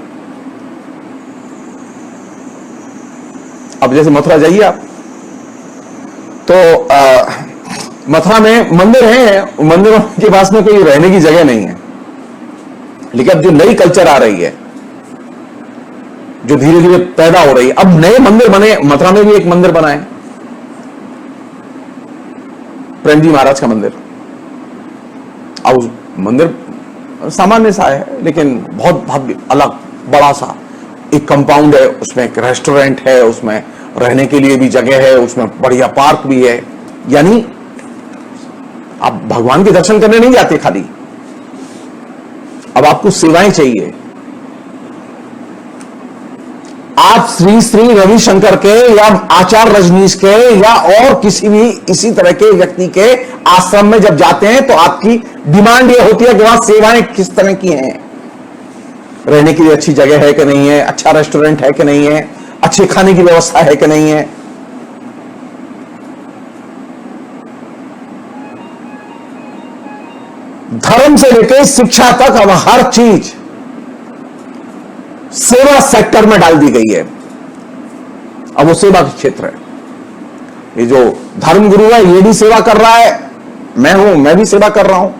अब जैसे मथुरा जाइए आप, तो मथुरा में मंदिर हैं, मंदिरों के पास में कोई रहने की जगह नहीं है। लेकिन अब जो नई कल्चर आ रही है, जो धीरे धीरे पैदा हो रही है, अब नए मंदिर बने। मथुरा में भी एक मंदिर बना है, प्रेम जी महाराज का मंदिर। अब उस मंदिर सामान्य सा है, लेकिन बहुत भव्य, अलग, बड़ा सा एक कंपाउंड है, उसमें एक रेस्टोरेंट है, उसमें रहने के लिए भी जगह है, उसमें बढ़िया पार्क भी है। यानी आप भगवान के दर्शन करने नहीं जाते खाली, अब आपको सेवाएं चाहिए। आप श्री श्री रविशंकर के या आचार्य रजनीश के या और किसी भी इसी तरह के व्यक्ति के आश्रम में जब जाते हैं तो आपकी डिमांड यह होती है कि वहां सेवाएं किस तरह की हैं, रहने के लिए अच्छी जगह है कि नहीं है, अच्छा रेस्टोरेंट है कि नहीं है, अच्छे खाने की व्यवस्था है कि नहीं है। धर्म से लेकर शिक्षा तक अब हर चीज सेवा सेक्टर में डाल दी गई है। अब वो सेवा का क्षेत्र है। ये जो धर्म गुरु है ये भी सेवा कर रहा है, मैं भी सेवा कर रहा हूं,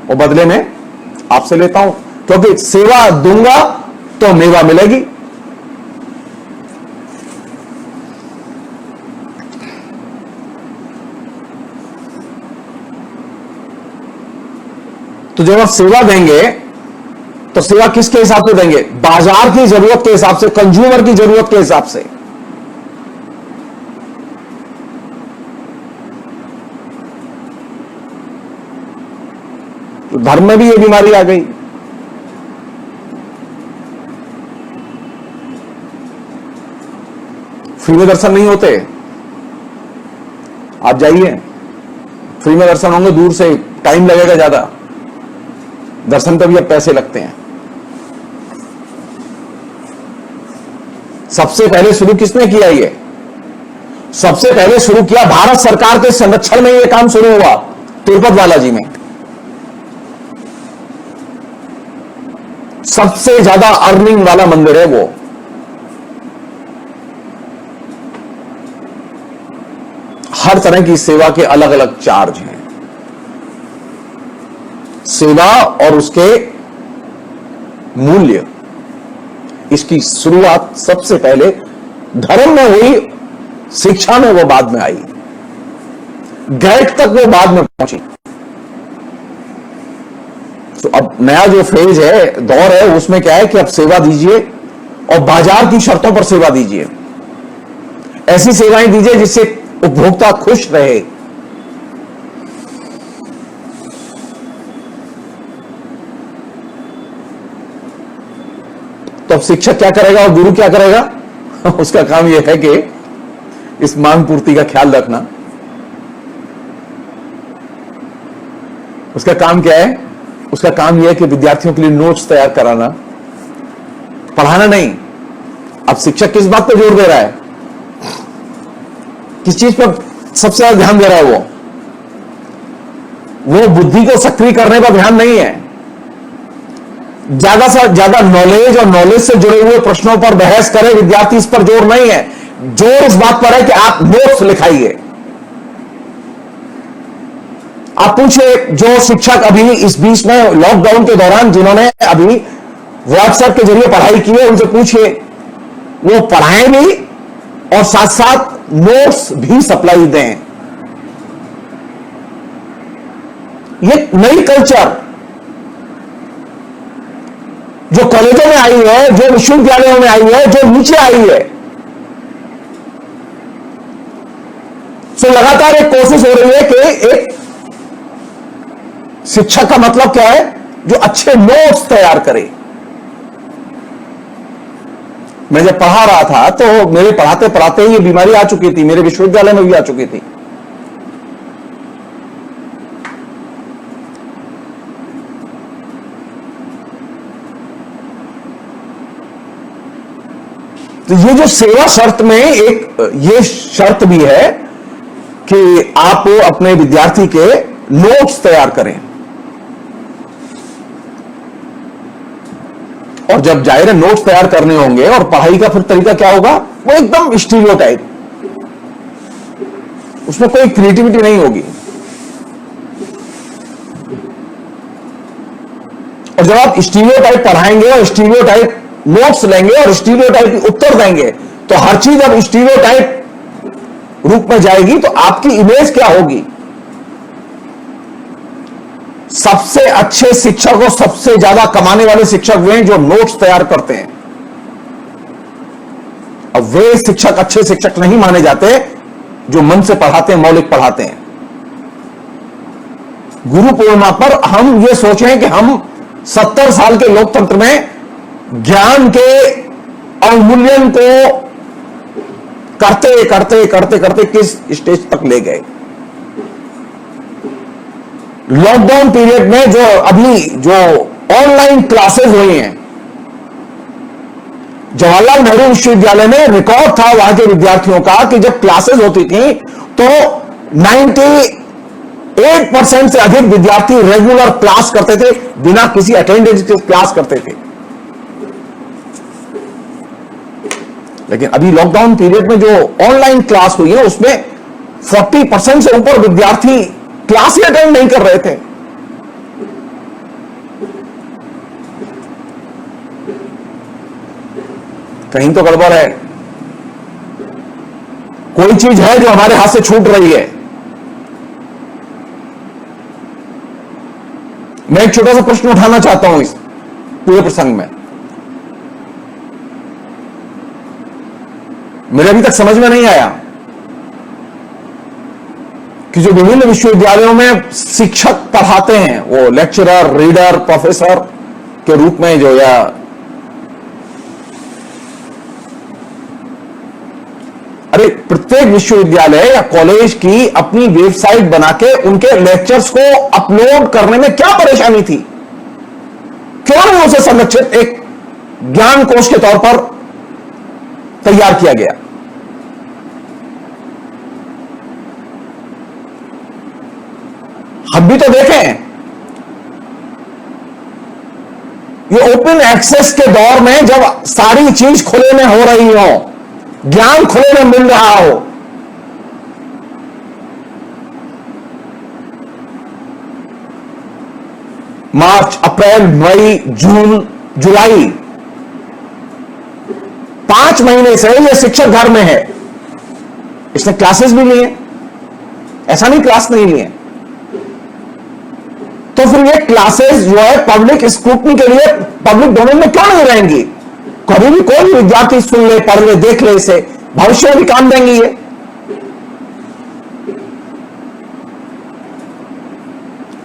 और बदले में आपसे लेता हूं, क्योंकि सेवा दूंगा तो मेवा मिलेगी। तो जब आप सेवा देंगे तो सेवा किसके हिसाब से देंगे? बाजार की जरूरत के हिसाब से, कंज्यूमर की जरूरत के हिसाब से। तो धर्म में भी ये बीमारी आ गई। फ्री में दर्शन नहीं होते, आप जाइए, फ्री में दर्शन होंगे, दूर से टाइम लगेगा ज्यादा, दर्शन पे भी अब पैसे लगते हैं। सबसे पहले शुरू किसने किया? ये सबसे पहले शुरू किया भारत सरकार के संरक्षण में, ये काम शुरू हुआ तिरुपति बालाजी में। सबसे ज्यादा अर्निंग वाला मंदिर है वो। हर तरह की सेवा के अलग अलग चार्ज हैं। सेवा और उसके मूल्य, इसकी शुरुआत सबसे पहले धर्म में हुई, शिक्षा में वो बाद में आई, गैट तक वो बाद में पहुंची। तो अब नया जो फेज है, दौर है, उसमें क्या है कि अब सेवा दीजिए और बाजार की शर्तों पर सेवा दीजिए। ऐसी सेवाएं दीजिए जिससे उपभोक्ता खुश रहे। तो अब शिक्षक क्या करेगा और गुरु क्या करेगा? उसका काम यह है कि इस मांग पूर्ति का ख्याल रखना। उसका काम क्या है? उसका काम यह है कि विद्यार्थियों के लिए नोट्स तैयार कराना, पढ़ाना नहीं। अब शिक्षक किस बात पर जोर दे रहा है? किस चीज पर सबसे ज्यादा ध्यान दे रहा है? वो बुद्धि को सक्रिय करने पर ध्यान नहीं है। ज्यादा से ज्यादा नॉलेज और नॉलेज से जुड़े हुए प्रश्नों पर बहस करें विद्यार्थी, इस पर जोर नहीं है। जोर इस बात पर है कि आप नोट्स लिखाइए। आप पूछिए जो शिक्षक अभी इस बीच में लॉकडाउन के दौरान जिन्होंने अभी व्हाट्सएप के जरिए पढ़ाई की है, उनसे पूछिए, वो पढ़ाएं भी और साथ साथ नोट्स भी सप्लाई दें। ये नई कल्चर जो कॉलेजों में आई है, जो विश्वविद्यालयों में आई है, जो नीचे आई है, तो लगातार एक कोशिश हो रही है कि एक शिक्षक का मतलब क्या है? जो अच्छे नोट्स तैयार करे। मैं जब पढ़ा रहा था तो मेरे पढ़ाते पढ़ाते ही ये बीमारी आ चुकी थी, मेरे विश्वविद्यालय में भी आ चुकी थी। तो ये जो सेवा शर्त में एक ये शर्त भी है कि आप अपने विद्यार्थी के नोट्स तैयार करें। और जब जाहिर है नोट्स तैयार करने होंगे और पढ़ाई का फिर तरीका क्या होगा? वो एकदम स्टीरियोटाइप, उसमें कोई क्रिएटिविटी नहीं होगी। और जब आप स्टीरियोटाइप पढ़ाएंगे और स्टीरियोटाइप नोट्स लेंगे और स्टीरियोटाइप उत्तर देंगे, तो हर चीज अब स्टीरियोटाइप रूप में जाएगी। तो आपकी इमेज क्या होगी? सबसे अच्छे शिक्षक और सबसे ज्यादा कमाने वाले शिक्षक वे हैं जो नोट्स तैयार करते हैं। अब वे शिक्षक अच्छे शिक्षक नहीं माने जाते जो मन से पढ़ाते हैं, मौलिक पढ़ाते हैं। गुरु पूर्णिमा पर हम ये सोचें कि हम 70 साल के लोकतंत्र में ज्ञान के अवमूल्यन को करते करते करते करते किस स्टेज तक ले गए। लॉकडाउन पीरियड में जो ऑनलाइन क्लासेस हुई हैं, जवाहरलाल नेहरू विश्वविद्यालय में रिकॉर्ड था वहां के विद्यार्थियों का कि जब क्लासेस होती थी तो 8% से अधिक विद्यार्थी रेगुलर क्लास करते थे, बिना किसी अटेंडेंस के क्लास करते थे। लेकिन अभी लॉकडाउन पीरियड में जो ऑनलाइन क्लास हुई है उसमें 40% से ऊपर विद्यार्थी क्लास ही अटेंड नहीं कर रहे थे। कहीं तो गड़बड़ है, कोई चीज है जो हमारे हाथ से छूट रही है। मैं एक छोटा सा प्रश्न उठाना चाहता हूं इस पूरे प्रसंग में। मेरे अभी तक समझ में नहीं आया कि जो विभिन्न विश्वविद्यालयों में शिक्षक पढ़ाते हैं, वो लेक्चरर, रीडर, प्रोफेसर के रूप में जो, या अरे प्रत्येक विश्वविद्यालय या कॉलेज की अपनी वेबसाइट बना के उनके लेक्चर्स को अपलोड करने में क्या परेशानी थी? क्यों नहीं उसे संरक्षित एक ज्ञान कोश के तौर पर तैयार किया गया? हम भी तो देखें, ये ओपन एक्सेस के दौर में जब सारी चीज खुले में हो रही हो, ज्ञान खुले में मिल रहा हो, मार्च, अप्रैल, मई, जून, जुलाई, 5 महीने से ये शिक्षक घर में है। इसने क्लासेस भी लिए, ऐसा नहीं क्लास नहीं लिए। तो फिर ये क्लासेस जो है पब्लिक स्क्रूटनी के लिए पब्लिक डोमेन में क्यों नहीं रहेंगी? कभी भी कोई विद्यार्थी सुन ले, पढ़ ले, देख ले, इसे भविष्य में भी काम देंगी।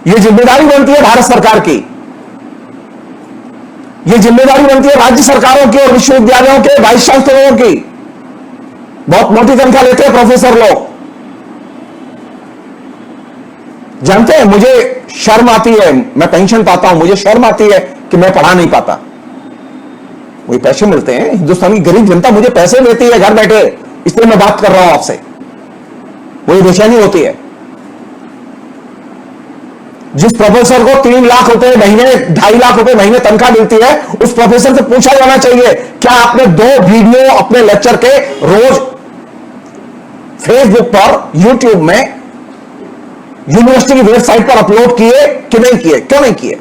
ये जिम्मेदारी बनती है भारत सरकार की, ये जिम्मेदारी बनती है राज्य सरकारों की और विश्वविद्यालयों के वाइस चांसलरों की। बहुत मोटी तनख्वाह लेते हैं प्रोफेसर लोग। जानते हैं, मुझे शर्म आती है, मैं पेंशन पाता हूं, मुझे शर्म आती है कि मैं पढ़ा नहीं पाता। वही पैसे मिलते हैं, हिंदुस्तान की गरीब जनता मुझे पैसे देती है घर बैठे, इसलिए मैं बात कर रहा हूं आपसे। वही बेचैनी होती है। जिस प्रोफेसर को 3 लाख रुपए महीने, 2.5 लाख रुपए महीने तनख्वाह मिलती है, उस प्रोफेसर से पूछा जाना चाहिए, क्या आपने 2 वीडियो अपने लेक्चर के रोज फेसबुक पर, यूट्यूब में, यूनिवर्सिटी की वेबसाइट पर अपलोड किए कि नहीं किए? क्यों नहीं किए?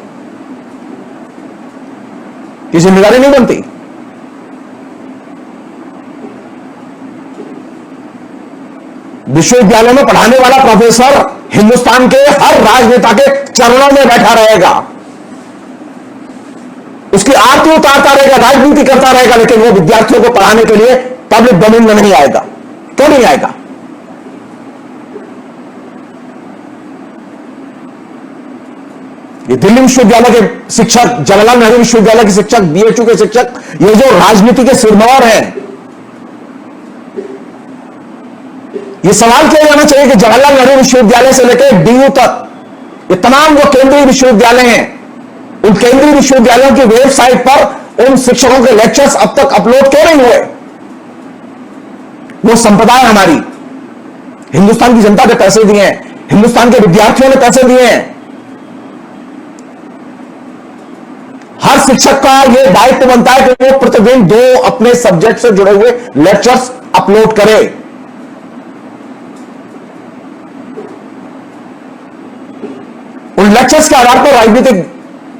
ये जिम्मेदारी नहीं बनती? विश्वविद्यालय में पढ़ाने वाला प्रोफेसर हिंदुस्तान के हर राजनेता के चरणों में बैठा रहेगा, उसकी आरती उतारता रहेगा, राजनीति करता रहेगा, लेकिन वो विद्यार्थियों को पढ़ाने के लिए पब्लिक डोमेन में नहीं आएगा। क्यों नहीं आएगा? ये दिल्ली विश्वविद्यालय के शिक्षक, जवाहरलाल नेहरू विश्वविद्यालय के शिक्षक, बीएचयू के शिक्षक, ये जो राजनीति के सिरमौर हैं, ये सवाल किया जाना चाहिए कि जवाहरलाल नेहरू विश्वविद्यालय से लेकर डीयू तक ये तमाम जो केंद्रीय विश्वविद्यालय हैं, उन केंद्रीय विश्वविद्यालयों की वेबसाइट पर उन शिक्षकों के लेक्चर्स अब तक अपलोड क्यों नहीं हुए? वो संपदा है हमारी, हिंदुस्तान की जनता ने पैसे दिए हैं, हिंदुस्तान के विद्यार्थियों ने पैसे दिए हैं। हर शिक्षक का यह दायित्व बनता है कि वो प्रतिदिन 2 अपने सब्जेक्ट से जुड़े हुए लेक्चर्स अपलोड करे। उन लेक्चर्स के आधार पर राजनीतिक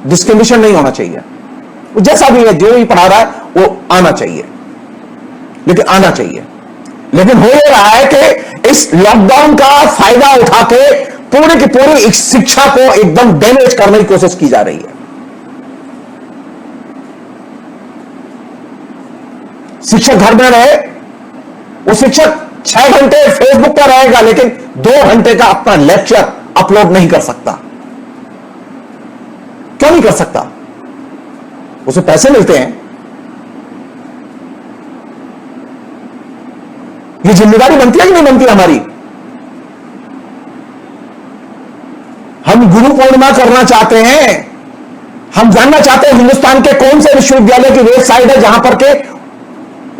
डिस्क्रिमिनेशन नहीं होना चाहिए। वो जैसा भी है, जो भी पढ़ा रहा है वो आना चाहिए, लेकिन आना चाहिए। लेकिन हो ये रहा है कि इस लॉकडाउन का फायदा उठा के पूरी की पूरी शिक्षा को एकदम डैमेज करने की कोशिश की जा रही है। शिक्षक घर में रहे, वो शिक्षक 6 घंटे फेसबुक पर रहेगा, लेकिन 2 घंटे का अपना लेक्चर अपलोड नहीं कर सकता। क्यों नहीं कर सकता? उसे पैसे मिलते हैं। ये जिम्मेदारी बनती है कि नहीं बनती हमारी? हम गुरु पूर्णिमा करना चाहते हैं, हम जानना चाहते हैं हिंदुस्तान के कौन से विश्वविद्यालय की वेबसाइट है जहां पर के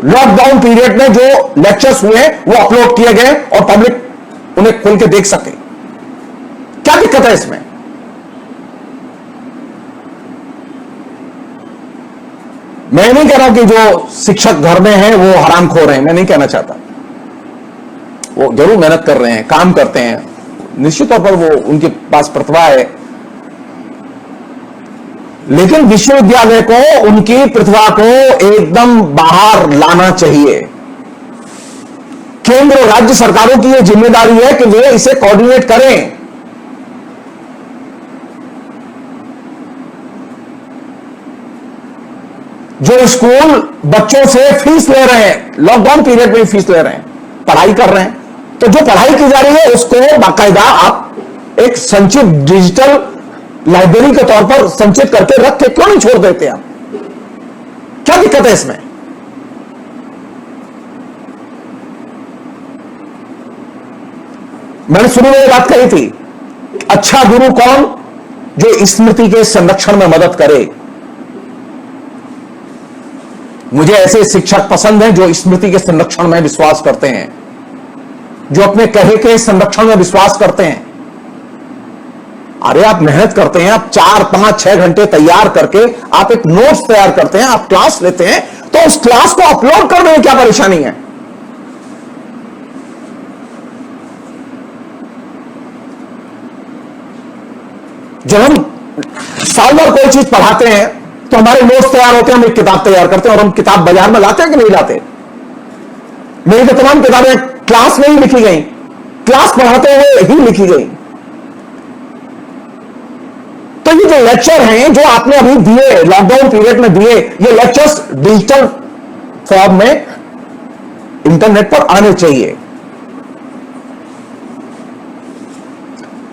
लॉकडाउन पीरियड में जो लेक्चर्स हुए वो अपलोड किए गए और पब्लिक उन्हें खोल के देख सके। क्या है इसमें? मैं नहीं कह रहा कि जो शिक्षक घर में हैं वो हरामखोर हैं, मैं नहीं कहना चाहता। वो जरूर मेहनत कर रहे हैं, काम करते हैं, निश्चित तौर पर वो उनके पास प्रतिभा है, लेकिन विश्वविद्यालय को उनकी प्रतिभा को एकदम बाहर लाना चाहिए। केंद्र और राज्य सरकारों की यह जिम्मेदारी है कि वे इसे कोऑर्डिनेट करें। जो स्कूल बच्चों से फीस ले रहे हैं, लॉकडाउन पीरियड में फीस ले रहे हैं, पढ़ाई कर रहे हैं, तो जो पढ़ाई की जा रही है उसको बाकायदा आप एक संचित डिजिटल लाइब्रेरी के तौर पर संचित करके रख के क्यों नहीं छोड़ देते आप? क्या दिक्कत है इसमें? मैंने शुरू में बात कही थी, अच्छा गुरु कौन? जो स्मृति के संरक्षण में मदद करे। मुझे ऐसे शिक्षक पसंद हैं जो स्मृति के संरक्षण में विश्वास करते हैं, जो अपने कहे के संरक्षण में विश्वास करते हैं। अरे आप मेहनत करते हैं, आप 4, 5, 6 घंटे तैयार करके आप एक नोट्स तैयार करते हैं, आप क्लास लेते हैं, तो उस क्लास को अपलोड करने में क्या परेशानी है? जब हम साल भर कोई चीज पढ़ाते हैं तो हमारे नोट्स तैयार होते हैं, हम एक किताब तैयार करते हैं और हम किताब बाजार में लाते हैं कि नहीं लाते? मेरी तो तमाम किताबें क्लास में ही लिखी गई, क्लास पढ़ाते हुए ही लिखी गई। तो ये जो लेक्चर हैं जो आपने अभी दिए, लॉकडाउन पीरियड में दिए, ये लेक्चर्स डिजिटल फॉर्म में इंटरनेट पर आने चाहिए।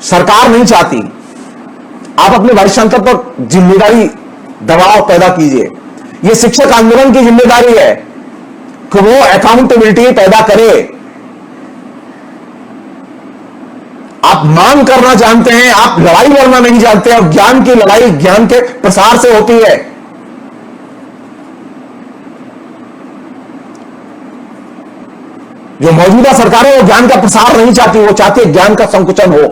सरकार नहीं चाहती, आप अपने वाइस चांसलर पर जिम्मेदारी दबाव पैदा कीजिए। यह शिक्षक आंदोलन की जिम्मेदारी है कि वो अकाउंटेबिलिटी पैदा करे। आप मांग करना जानते हैं, आप लड़ाई लड़ना नहीं जानते, और ज्ञान की लड़ाई ज्ञान के प्रसार से होती है। जो मौजूदा सरकार है वो ज्ञान का प्रसार नहीं चाहती, वो चाहती है ज्ञान का संकुचन हो,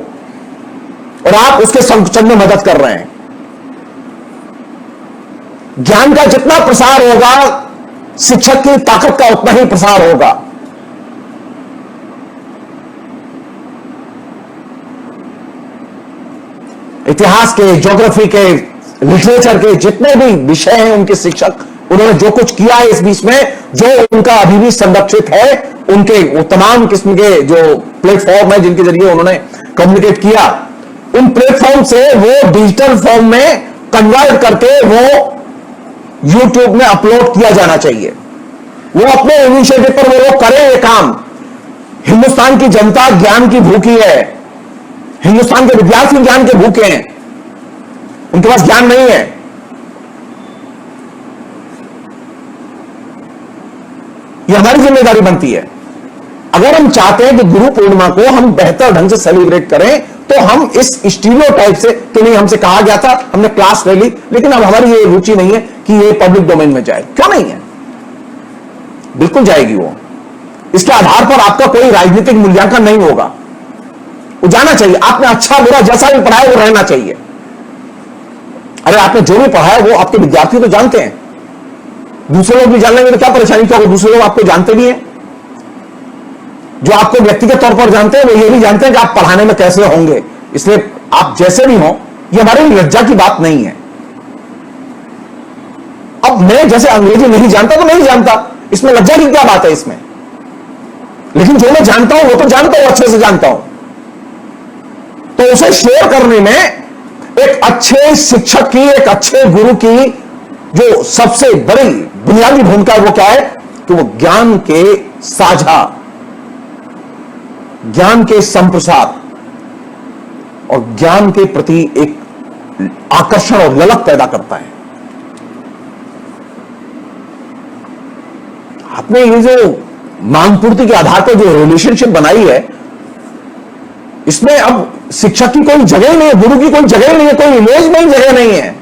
और आप उसके संकुचन में मदद कर रहे हैं। ज्ञान का जितना प्रसार होगा, शिक्षक की ताकत का उतना ही प्रसार होगा। इतिहास के, ज्योग्राफी के, लिटरेचर के जितने भी विषय हैं, उनके शिक्षक उन्होंने जो कुछ किया है इस बीच में, जो उनका अभी भी संरक्षित है, उनके वो तमाम किस्म के जो प्लेटफॉर्म है जिनके जरिए उन्होंने कम्युनिकेट किया, उन प्लेटफॉर्म से वो डिजिटल फॉर्म में कन्वर्ट करके वो यूट्यूब में अपलोड किया जाना चाहिए। वो अपने इनिशिएटिव पर वो लोग करें ये काम। हिंदुस्तान की जनता ज्ञान की भूखी है, हिंदुस्तान के विद्यार्थी ज्ञान के भूखे हैं, उनके पास ज्ञान नहीं है। ये हमारी जिम्मेदारी बनती है। अगर हम चाहते हैं कि गुरु पूर्णिमा को हम बेहतर ढंग से सेलिब्रेट करें, तो हम इस स्टीरियोटाइप से, कि नहीं हमसे कहा गया था, हमने क्लास ले ली, लेकिन अब हमारी ये रुचि नहीं है कि ये पब्लिक डोमेन में जाए। क्यों नहीं है? बिल्कुल जाएगी वो। इसके आधार पर आपका कोई राजनीतिक मूल्यांकन नहीं होगा, वो जाना चाहिए। आपने अच्छा बुरा जैसा भी पढ़ाया वो रहना चाहिए। अरे आपने जो भी पढ़ाया वो आपके विद्यार्थी तो जानते हैं, दूसरे लोग भी जान लेंगे तो क्या परेशानी? क्योंकि दूसरे लोग आपको जानते भी हैं, जो आपको व्यक्तिगत तौर पर जानते हैं वो ये भी जानते हैं कि आप पढ़ाने में कैसे होंगे। इसलिए आप जैसे भी हो, ये हमारे लिए लज्जा की बात नहीं है। अब मैं जैसे अंग्रेजी नहीं जानता तो नहीं जानता, इसमें लज्जा की क्या बात है इसमें? लेकिन जो मैं जानता हूं वो तो जानता हूं, अच्छे से जानता हूं, तो उसे शेयर करने में एक अच्छे शिक्षक की, एक अच्छे गुरु की जो सबसे बड़ी बुनियादी भूमिका है वो क्या है कि वो ज्ञान के साझा, ज्ञान के संप्रसार और ज्ञान के प्रति एक आकर्षण और ललक पैदा करता है। आपने ये जो मांग पूर्ति के आधार पर जो रिलेशनशिप बनाई है, इसमें अब शिक्षक की कोई जगह नहीं है, गुरु की कोई जगह नहीं है, कोई इमेज में जगह नहीं है,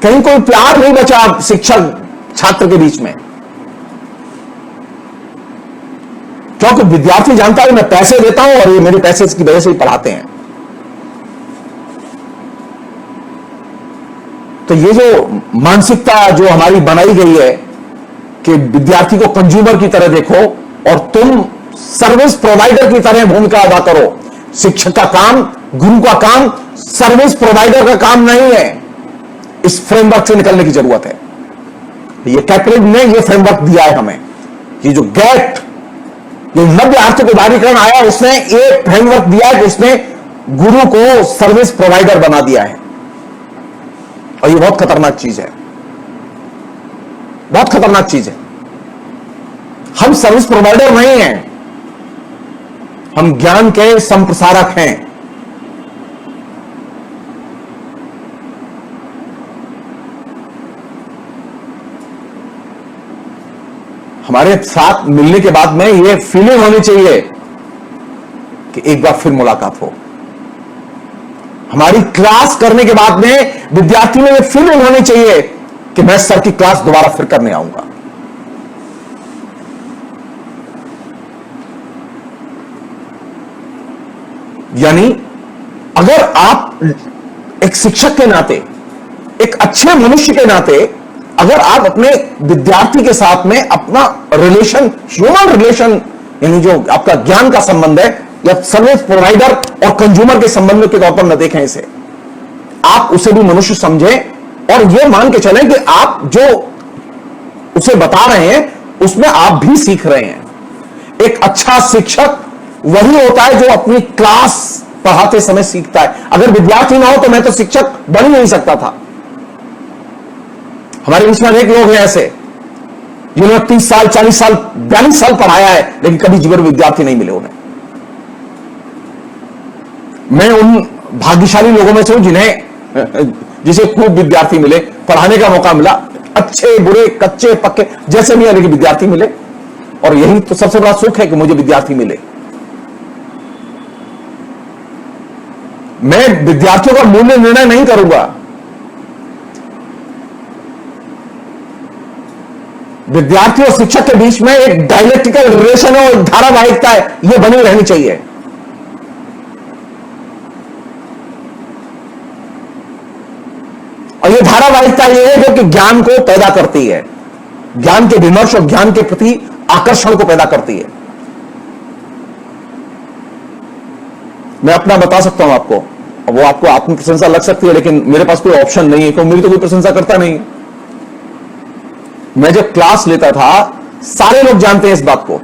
कहीं कोई प्यार नहीं बचा शिक्षक छात्र के बीच में। क्योंकि विद्यार्थी जानता है मैं पैसे देता हूं और ये मेरे पैसे की वजह से ही पढ़ाते हैं। तो ये जो मानसिकता जो हमारी बनाई गई है कि विद्यार्थी को कंज्यूमर की तरह देखो और तुम सर्विस प्रोवाइडर की तरह भूमिका अदा करो। शिक्षक का काम, गुरु का काम सर्विस प्रोवाइडर का काम नहीं है। इस फ्रेमवर्क से निकलने की जरूरत है। ये कैपरिन ने ये फ्रेमवर्क दिया है हमें। ये जो गेट, ये नव्य आर्थिक उदारीकरण आया, उसने एक फ्रेमवर्क दिया है कि उसने गुरु को सर्विस प्रोवाइडर बना दिया है। और ये बहुत खतरनाक चीज है, बहुत खतरनाक चीज है। हम सर्विस प्रोवाइडर नहीं हैं, हम ज्ञान के संप्रसारक हैं। हमारे साथ मिलने के बाद में ये फीलिंग होनी चाहिए कि एक बार फिर मुलाकात हो। हमारी क्लास करने के बाद में विद्यार्थी में ये फीलिंग होनी चाहिए कि मैं सर की क्लास दोबारा फिर करने आऊंगा। यानी अगर आप एक शिक्षक के नाते, एक अच्छे मनुष्य के नाते, अगर आप अपने विद्यार्थी के साथ में अपना रिलेशन, ह्यूमन रिलेशन, यानी जो आपका ज्ञान का संबंध है, या सर्विस प्रोवाइडर और कंज्यूमर के संबंध के तौर पर न देखें इसे, आप उसे भी मनुष्य समझें और यह मान के चलें कि आप जो उसे बता रहे हैं उसमें आप भी सीख रहे हैं। एक अच्छा शिक्षक वही होता है जो अपनी क्लास पढ़ाते समय सीखता है। अगर विद्यार्थी ना हो तो मैं तो शिक्षक बन ही नहीं सकता था। हमारे बीच में अनेक लोग हैं ऐसे जिन्होंने 30 साल, 40 साल, 42 साल पढ़ाया है, लेकिन कभी जीवन में विद्यार्थी नहीं मिले उन्हें। मैं उन भाग्यशाली लोगों में से हूं जिसे खूब विद्यार्थी मिले, पढ़ाने का मौका मिला, अच्छे बुरे, कच्चे पक्के जैसे भी लेकिन विद्यार्थी मिले। और यही तो सबसे बड़ा सुख है कि मुझे विद्यार्थी मिले। मैं विद्यार्थियों का मूल्य निर्णय नहीं करूंगा। विद्यार्थी और शिक्षक के बीच में एक डायलेक्टिकल रिलेशन है और धारावाहिकता है, यह बनी रहनी चाहिए। और यह धारावाहिकता यह है जो कि ज्ञान को पैदा करती है, ज्ञान के विमर्श और ज्ञान के प्रति आकर्षण को पैदा करती है। मैं अपना बता सकता हूं आपको, वो आपको आत्म प्रशंसा लग सकती है, लेकिन मेरे पास कोई ऑप्शन नहीं है क्योंकि मेरी तो कोई प्रशंसा करता नहीं। मैं जब क्लास लेता था, सारे लोग जानते हैं इस बात को,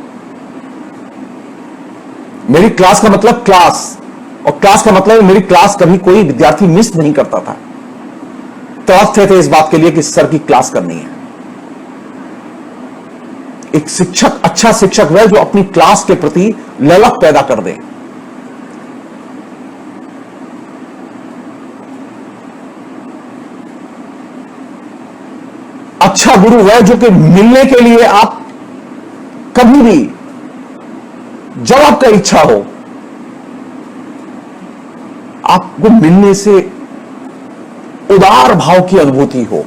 मेरी क्लास का मतलब क्लास, और क्लास का मतलब मेरी क्लास कभी कोई विद्यार्थी मिस नहीं करता था। तड़पते थे इस बात के लिए कि सर की क्लास करनी है। एक शिक्षक, अच्छा शिक्षक वह जो अपनी क्लास के प्रति ललक पैदा कर दे। अच्छा गुरु है जो कि मिलने के लिए आप कभी भी, जब आपका इच्छा हो, आपको मिलने से उदार भाव की अनुभूति हो।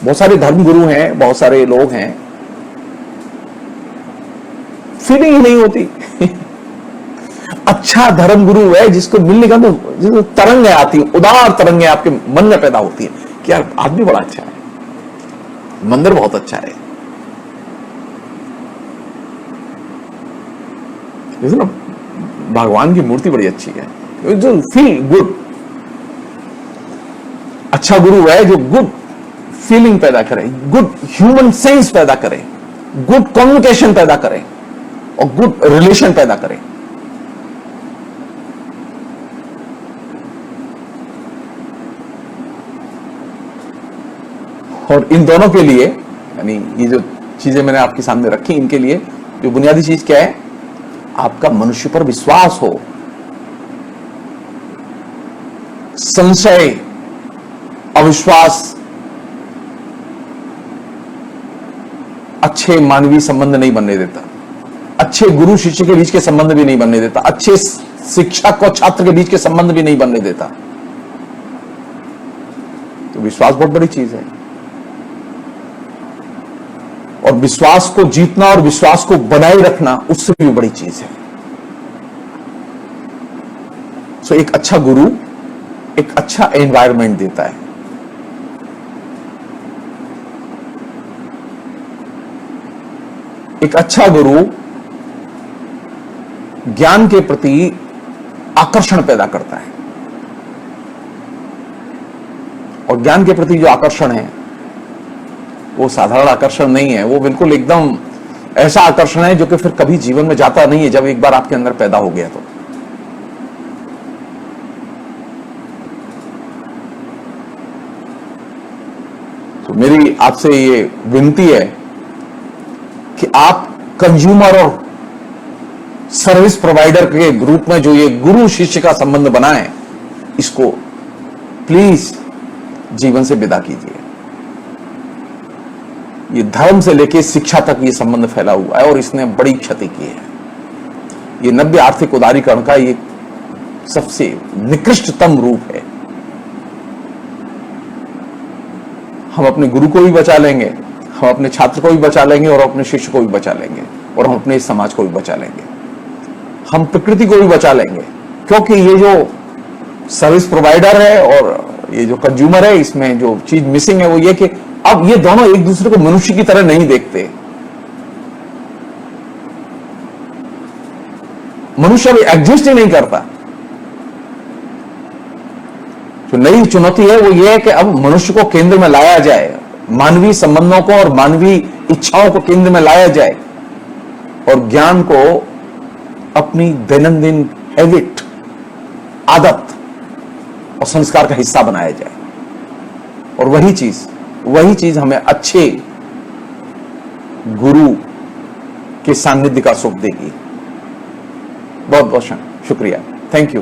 बहुत सारे धर्म गुरु हैं, बहुत सारे लोग हैं, फीलिंग ही नहीं होती। अच्छा धर्म गुरु है जिसको मिलने का जिसको तरंगें आती है, उदार तरंगें आपके मन में पैदा होती है कि यार आदमी बड़ा अच्छा है, मंदिर बहुत अच्छा है, जैसे ना भगवान की मूर्ति बड़ी अच्छी है, जो फील गुड। अच्छा गुरु है जो गुड फीलिंग पैदा करे, गुड ह्यूमन सेंस पैदा करे, गुड कम्युनिकेशन पैदा करे और गुड रिलेशन पैदा करे। और इन दोनों के लिए, यानी ये जो चीजें मैंने आपके सामने रखी, इनके लिए जो बुनियादी चीज क्या है, आपका मनुष्य पर विश्वास हो, संशय, अविश्वास अच्छे मानवीय संबंध नहीं बनने देता, अच्छे गुरु शिष्य के बीच के संबंध भी नहीं बनने देता, अच्छे शिक्षक और छात्र के बीच के संबंध भी नहीं बनने देता। तो विश्वास बहुत बड़ी चीज है। और विश्वास को जीतना और विश्वास को बनाए रखना उससे भी बड़ी चीज है। सो एक अच्छा गुरु एक अच्छा एनवायरनमेंट देता है। एक अच्छा गुरु ज्ञान के प्रति आकर्षण पैदा करता है, और ज्ञान के प्रति जो आकर्षण है वो साधारण आकर्षण नहीं है, वो बिल्कुल एकदम ऐसा आकर्षण है जो कि फिर कभी जीवन में जाता नहीं है जब एक बार आपके अंदर पैदा हो गया तो मेरी आपसे ये विनती है कि आप कंज्यूमर और सर्विस प्रोवाइडर के रूप में जो ये गुरु शिष्य का संबंध बना है, इसको प्लीज जीवन से विदा कीजिए। ये धर्म से लेकर शिक्षा तक ये संबंध फैला हुआ है और इसने बड़ी क्षति की है। ये नव्य आर्थिक उदारीकरण का ये सबसे निकृष्टतम रूप है। हम अपने गुरु को भी बचा लेंगे, हम अपने छात्र को भी बचा लेंगे और अपने शिष्य को भी बचा लेंगे, और हम अपने इस समाज को भी बचा लेंगे, हम प्रकृति को भी बचा लेंगे। क्योंकि ये जो सर्विस प्रोवाइडर है और ये जो कंज्यूमर है, इसमें जो चीज मिसिंग है वो ये कि अब ये दोनों एक दूसरे को मनुष्य की तरह नहीं देखते। मनुष्य अभी एग्जिस्ट ही नहीं करता। जो नई चुनौती है वो ये है कि अब मनुष्य को केंद्र में लाया जाए, मानवीय संबंधों को और मानवीय इच्छाओं को केंद्र में लाया जाए, और ज्ञान को अपनी दैनंदिन हैबिट, आदत और संस्कार का हिस्सा बनाया जाए। और वही चीज हमें अच्छे गुरु के सानिध्य का सुख देगी। बहुत बहुत शुक्रिया। Thank you.